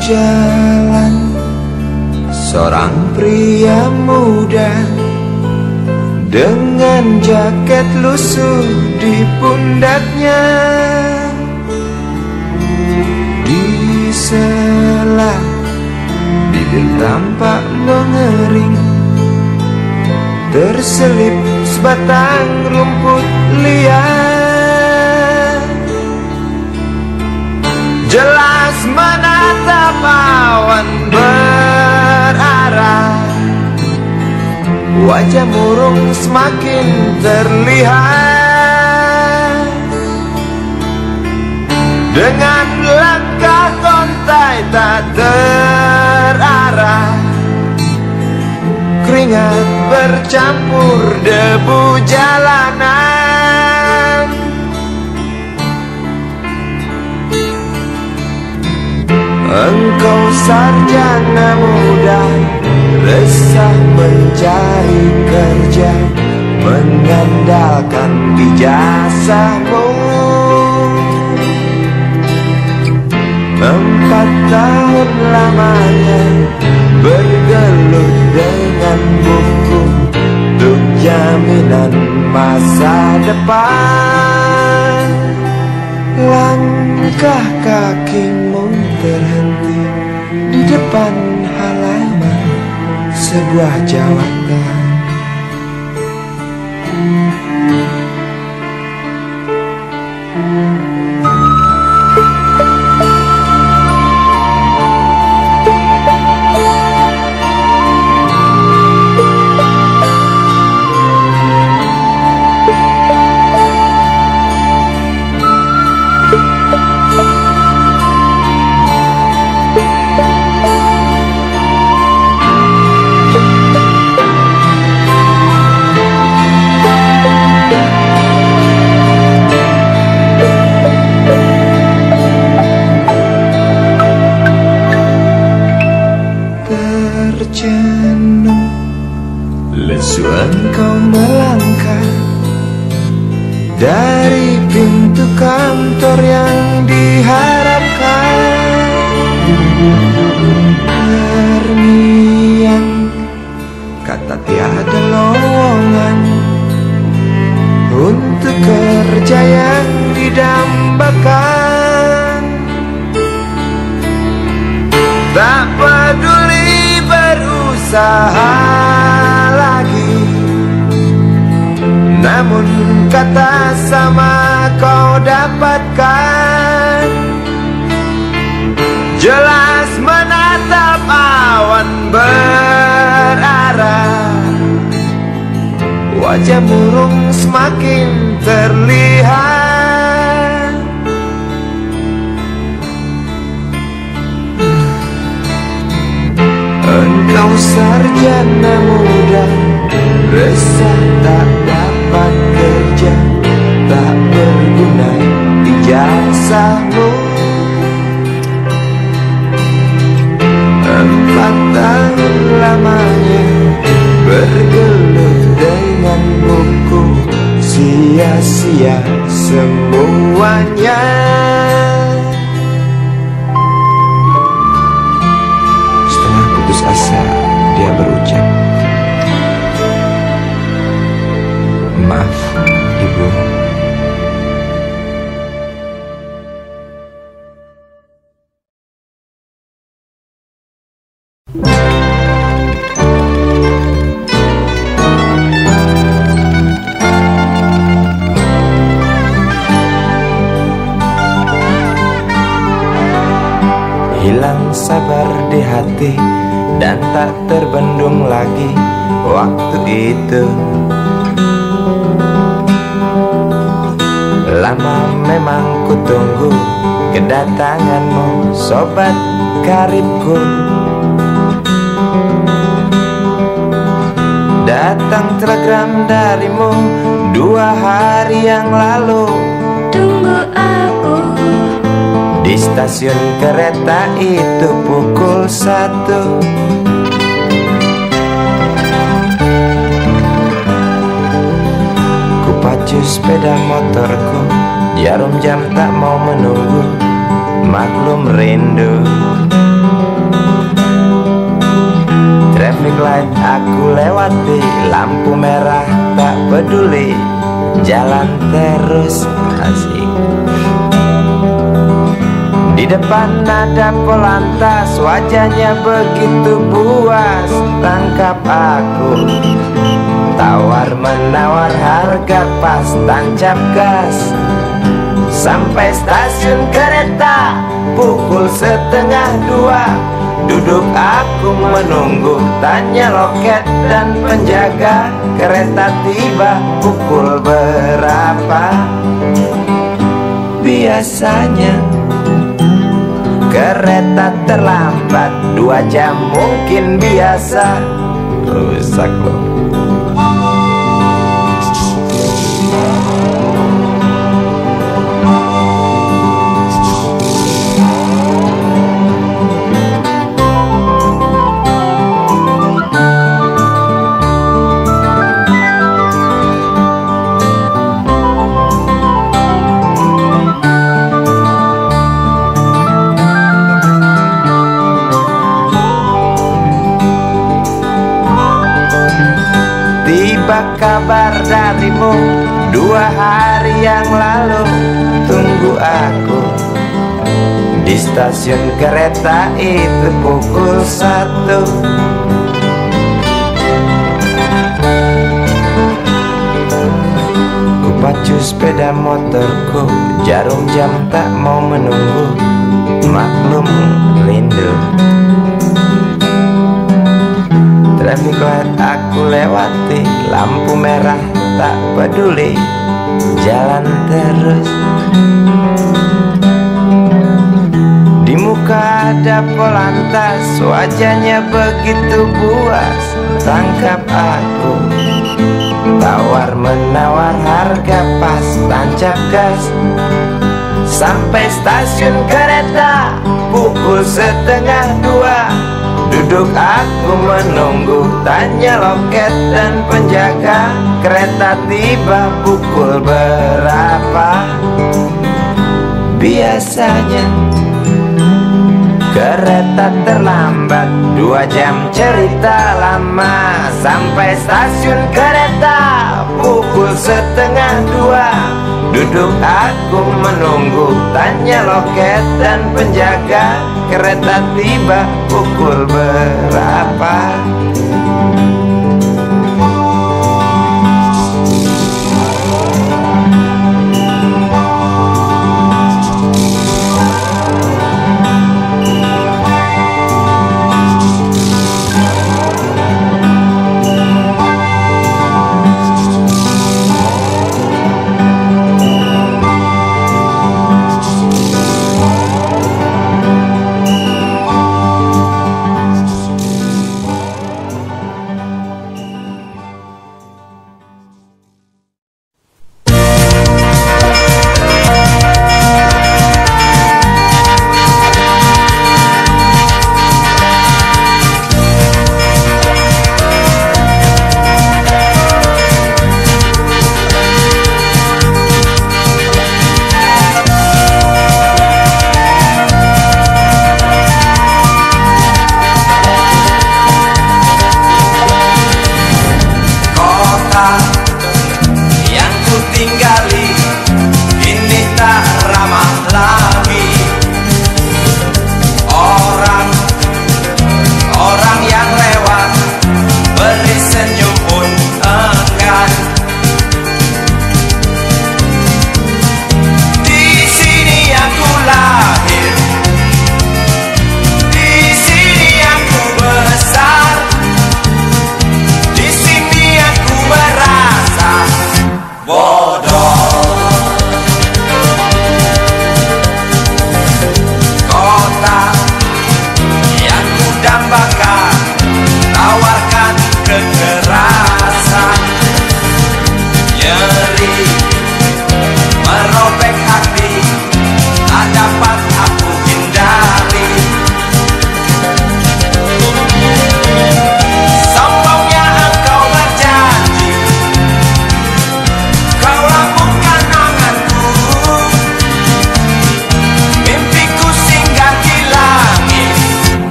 Berjalan seorang pria muda dengan jaket lusuh di pundaknya. Di sela bibir tampak mengering, terselip sebatang rumput liar. Jelas menatap awan berarah, wajah murung semakin terlihat. Dengan langkah kontai tak terarah, keringat bercampur debu jalanan. Engkau sarjana muda, resah mencari kerja, mengandalkan ijazahmu. 4 tahun lamanya bergelut dengan buku untuk jaminan masa depan. Langkah kakimu terhenti di depan halaman sebuah jawatan. Engkau melangkah dari pintu kantor yang diharapkan, terngiang kata tiada lowongan untuk kerja yang didambakan. Tak peduli berusaha lagi, namun kata sama kau dapatkan. Jelas menatap awan berarah, wajah murung semakin terlihat. Engkau sarjana muda, resah tak dapat kerja, tak berguna ijazahmu. 4 tahun lamanya bergelut dengan buku, sia-sia semuanya. Setelah putus asa, dia berucap, "Maaf, Ibu." Hilang sabar di hati dan tak terbendung lagi waktu itu. Lama memang ku tunggu kedatanganmu, sobat karibku. Datang telegram darimu 2 hari yang lalu. Tunggu aku di stasiun kereta itu pukul 1. Ku pacu sepeda motorku, jarum jam tak mau menunggu, maklum rindu. Traffic light aku lewati, lampu merah tak peduli, jalan terus asik. Di depan ada polantas, wajahnya begitu buas, tangkap aku. Tawar menawar harga pas, tancap gas. Sampai stasiun kereta pukul 1:30. Duduk aku menunggu, tanya loket dan penjaga, kereta tiba pukul berapa? Biasanya kereta terlambat 2 jam mungkin biasa. Rusak loh. Tiba kabar darimu 2 hari yang lalu. Tunggu aku di stasiun kereta itu pukul 1. Ku pacu sepeda motorku, jarum jam tak mau menunggu, maklum rindu. Traffic light aku lewati, lampu merah tak peduli, jalan terus. Di muka ada polantas, wajahnya begitu buas, tangkap aku. Tawar menawar harga pas, tancap gas. Sampai stasiun kereta pukul 1:30. Duduk aku menunggu, tanya loket dan penjaga, kereta tiba pukul berapa? Biasanya kereta terlambat 2 jam, cerita lama sampai stasiun kereta pukul 1:30. Duduk aku menunggu, tanya loket dan penjaga, kereta tiba pukul berapa?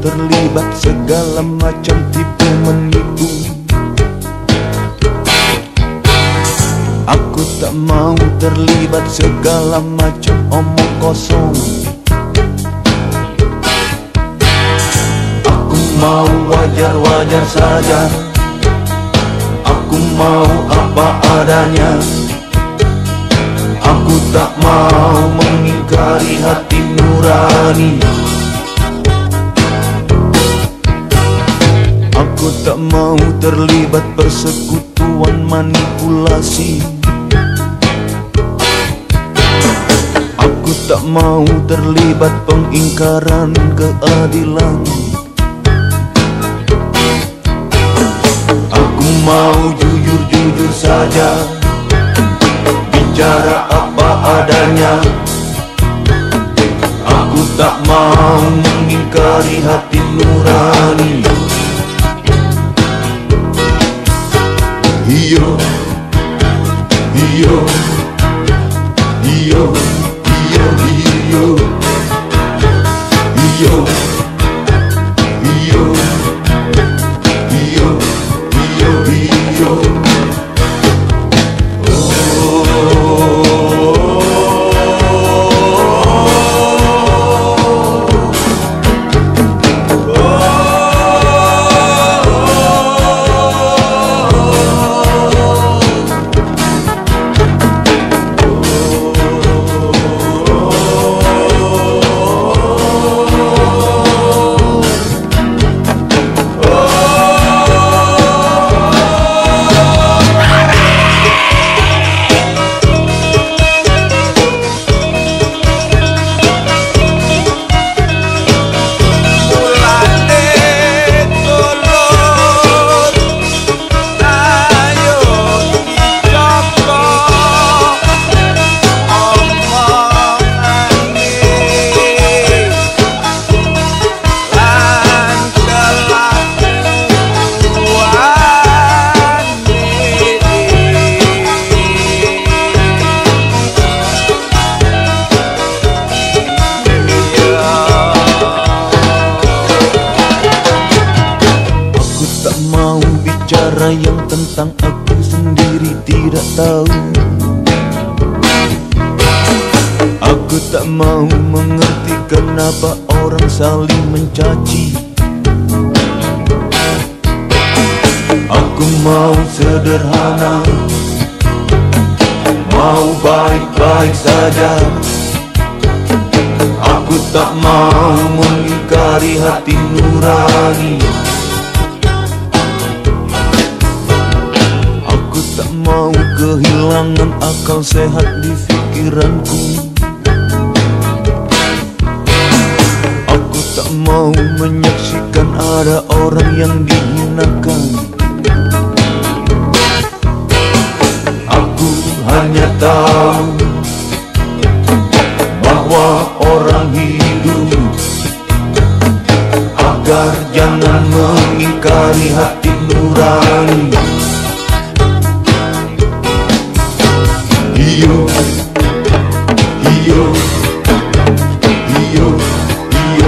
terlibat segala macam tipu menipu. Aku tak mau terlibat segala macam omong kosong. Aku mau wajar-wajar saja. Aku mau apa adanya. Aku tak mau mengingkari hati nurani. Aku tak mau terlibat persekutuan manipulasi. Aku tak mau terlibat pengingkaran keadilan. Aku mau jujur-jujur saja, bicara apa adanya. Aku tak mau mengingkari hati nurani. Iyo, iyo, iyo, iyo, iyo, iyo, iyo, iyo, iyo, iyo. Bicara yang tentang aku sendiri tidak tahu. Aku tak mau mengerti kenapa orang saling mencaci. Aku mau sederhana, mau baik-baik saja. Aku tak mau mengingkari hati nurani. Tak mau kehilangan akal sehat di pikiranku. Aku tak mau menyaksikan ada orang yang dihinakan. Aku hanya tahu bahwa orang hidup agar jangan mengingkari hati nurani. Iyo, iyo, iyo, iyo,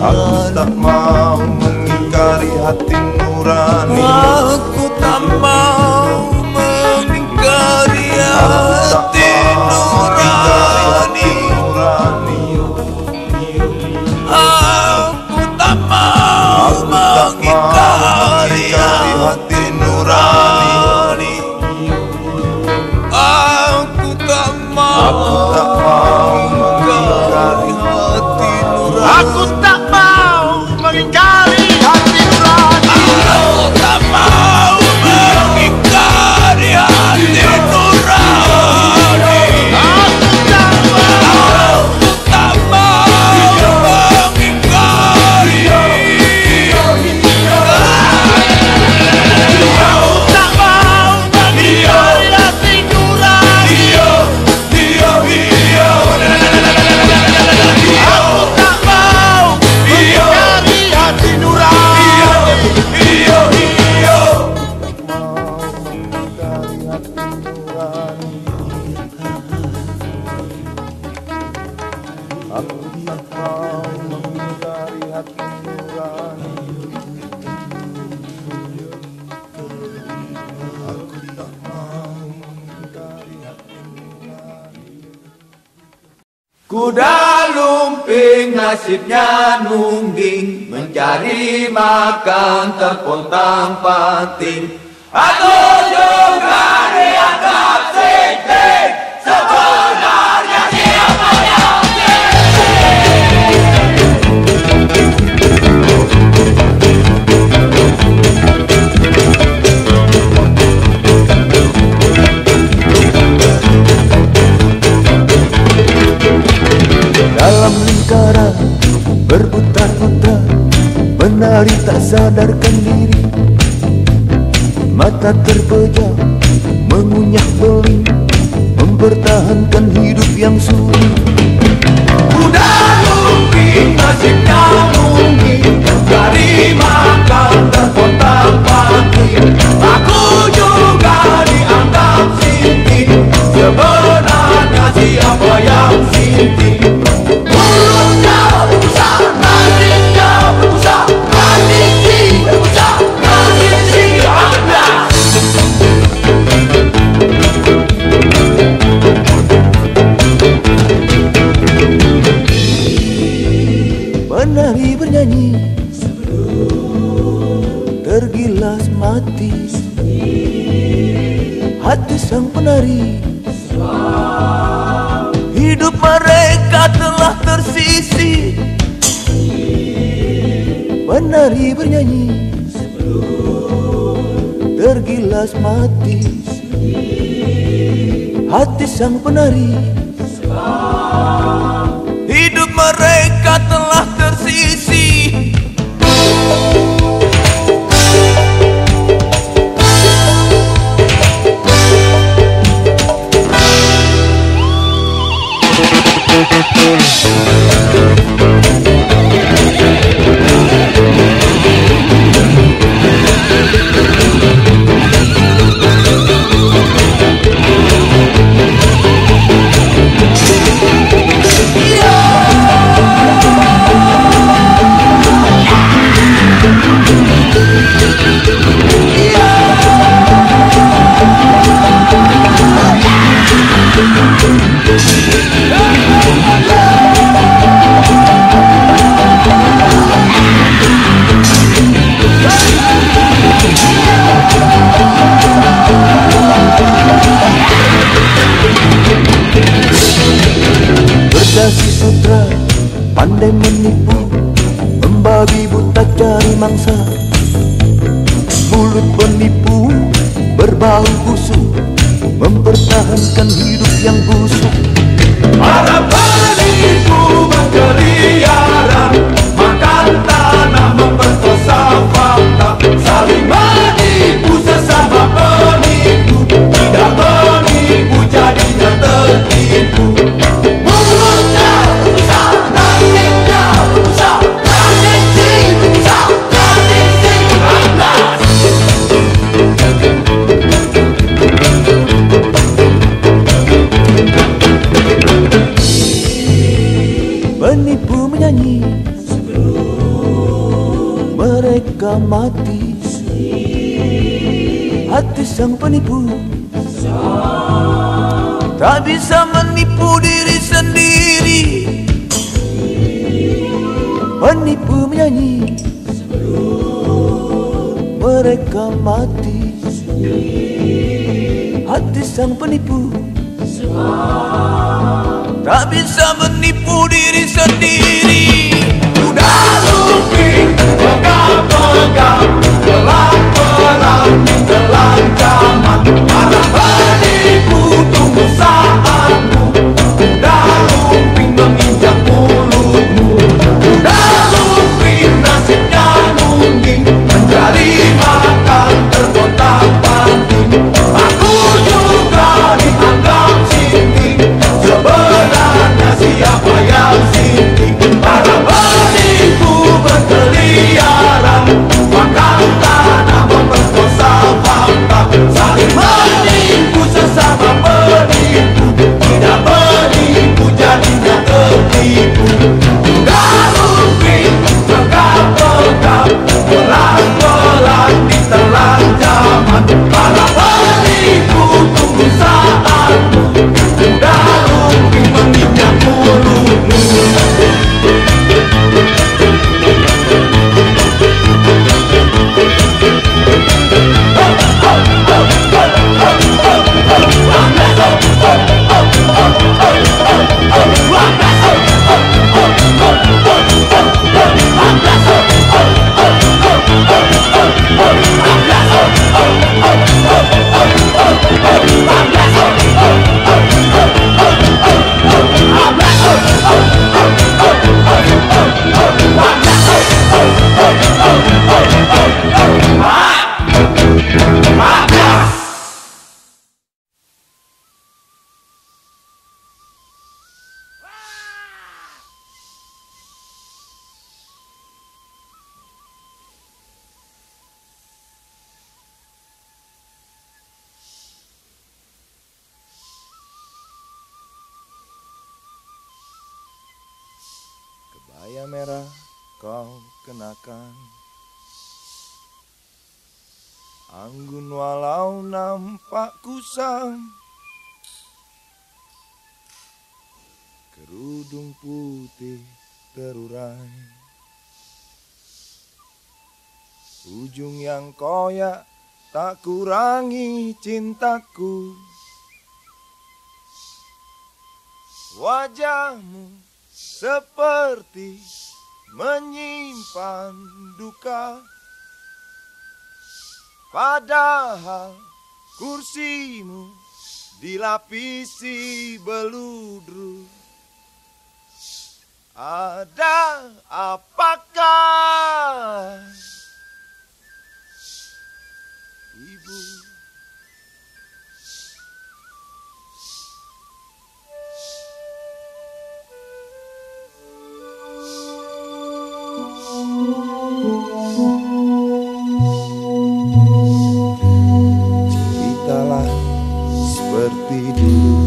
Aku tak mau mengingkari hati nurani. Aku tak mau mengingkari hati nurani. Aku tak mau mengingkari hati nurani. Aku tak mau mengingkari hati nurani. Aku tak mau mengingkari hati nurani. Aku tak mau mengingkari hati nurani. Aku tak mau. Aku tak mau mengingkari. Aku tak mau mengingkari hati nurani. Aku tak mau mengingkari hati nurani. Kuda lumping nasibnya nungging, mencari makan terpontang-panting. Aku juga dianggap sinting, sebenarnya siapa yang Dalam lingkaran berputar-putar, menari tak sadarkan diri. Mata terpejam, mengunyah beling, mempertahankan hidup yang sulit. kuda lumping nasibnya nungging, mencari makan terpontang-panting. Aku juga dianggap sinting, sebenarnya siapa yang sinting? Mulutnya berbusah, hatinya berbusah, hati si berbusah, hati si anda. Menari bernyanyi, tergilas mati. Hati sang penari, hidup mereka telah tersisih. Menari bernyanyi, tergilas mati. Hati sang penari, hidup mereka telah tersisih. Berdasi sutra, pandai menipu, membabi buta cari mangsa. Mulut penipu, berbau busuk, mempertahankan hidup yang busuk. Para penipu berkeliaran, makan tanah, memperkosa fakta, saling menipu sesama penipu, tidak menipu jadinya tertipu. Mulutnya berusaha, nantinya berusaha, nanti sing berusaha, nanti sing angkat. Penipu menyanyi, mereka mati. Hati sang penipu tak bisa menipu diri sendiri. Penipu menyanyi mereka mati. Hati sang penipu tak bisa menipu diri sendiri. Udah luping, pegang-pegang, pelan-pelan, telan zaman. Para penipu tunggu saatmu. Udah luping menginjak mulutmu. Udah luping nasibnya nungging, mencari makan tergotak-panting. Aku juga dianggap sinting, sebenarnya siapa yang sinting? Para penipu berkeliaran, makan tanah memperkosa fakta, saling menipu sesama penipu. Tidak menipu jadinya tertipu. Udah luping, pegang-pegang, pelan-pelan ditelan zaman. Para penipu tunggu saatmu. Udah luping menginjak mulutmu. Kebaya merah kau kenakan, anggun walau nampak kusam. Kerudung putih terurai, ujung yang koyak tak kurangi cintaku. Wajahmu seperti menyimpan duka, padahal kursimu dilapisi beludru. Ada apakah, Ibu? Ceritalah seperti dulu,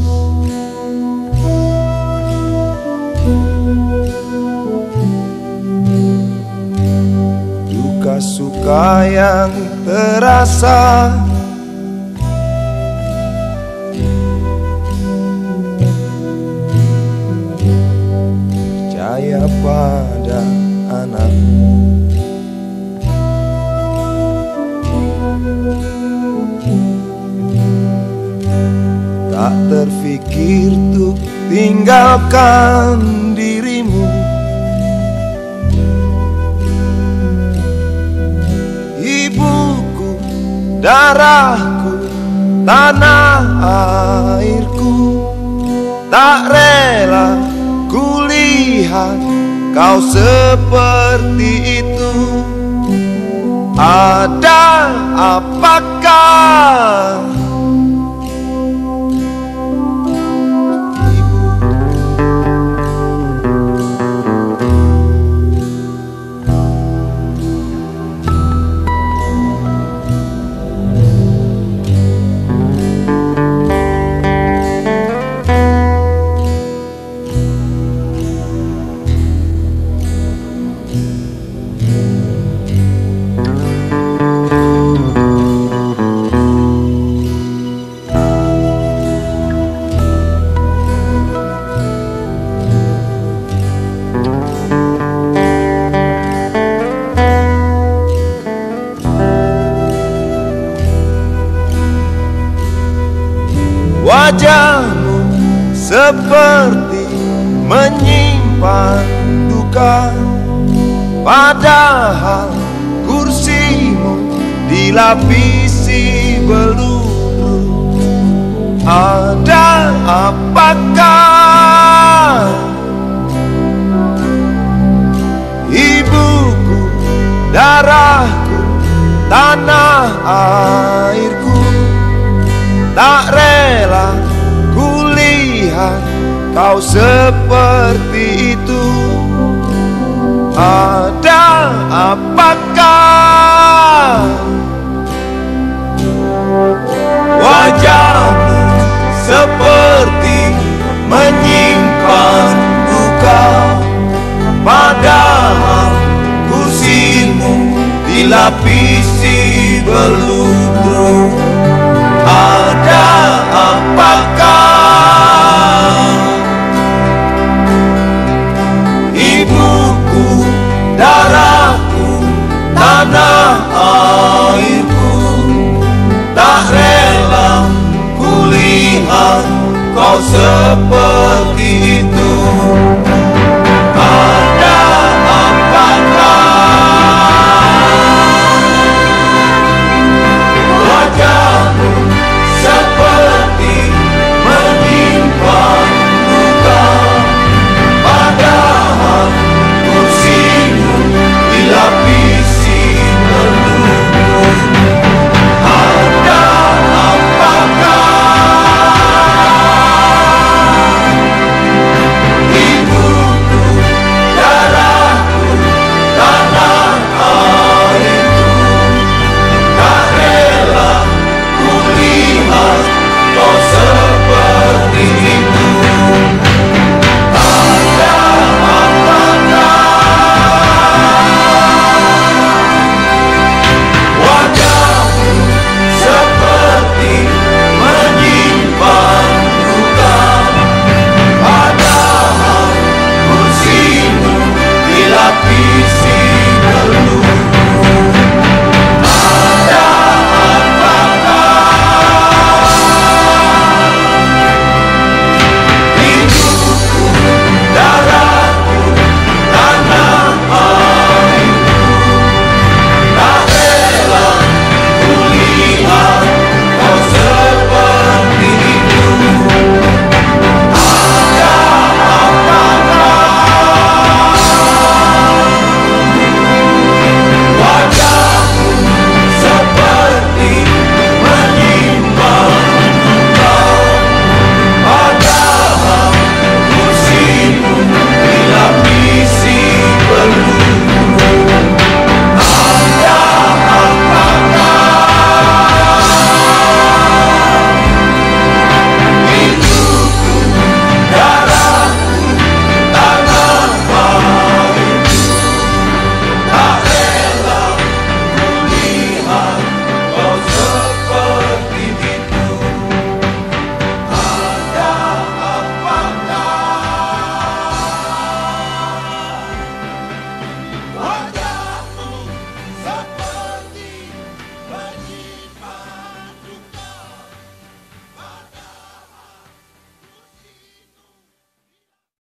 duka suka yang terasa, percaya pada anakmu. Tak terfikir untuk tinggalkan dirimu. Ibuku, darahku, tanah airku, tak rela kulihat kau seperti itu. Ada apakah, seperti menyimpan duka, padahal kursimu dilapisi beluru. Ada apakah ibuku, darahku, tanah airku? Tak rela kulihat kau seperti itu. Ada apakah wajahmu seperti menyimpan duka, padahal kursimu dilapisi beludru. Ada apakah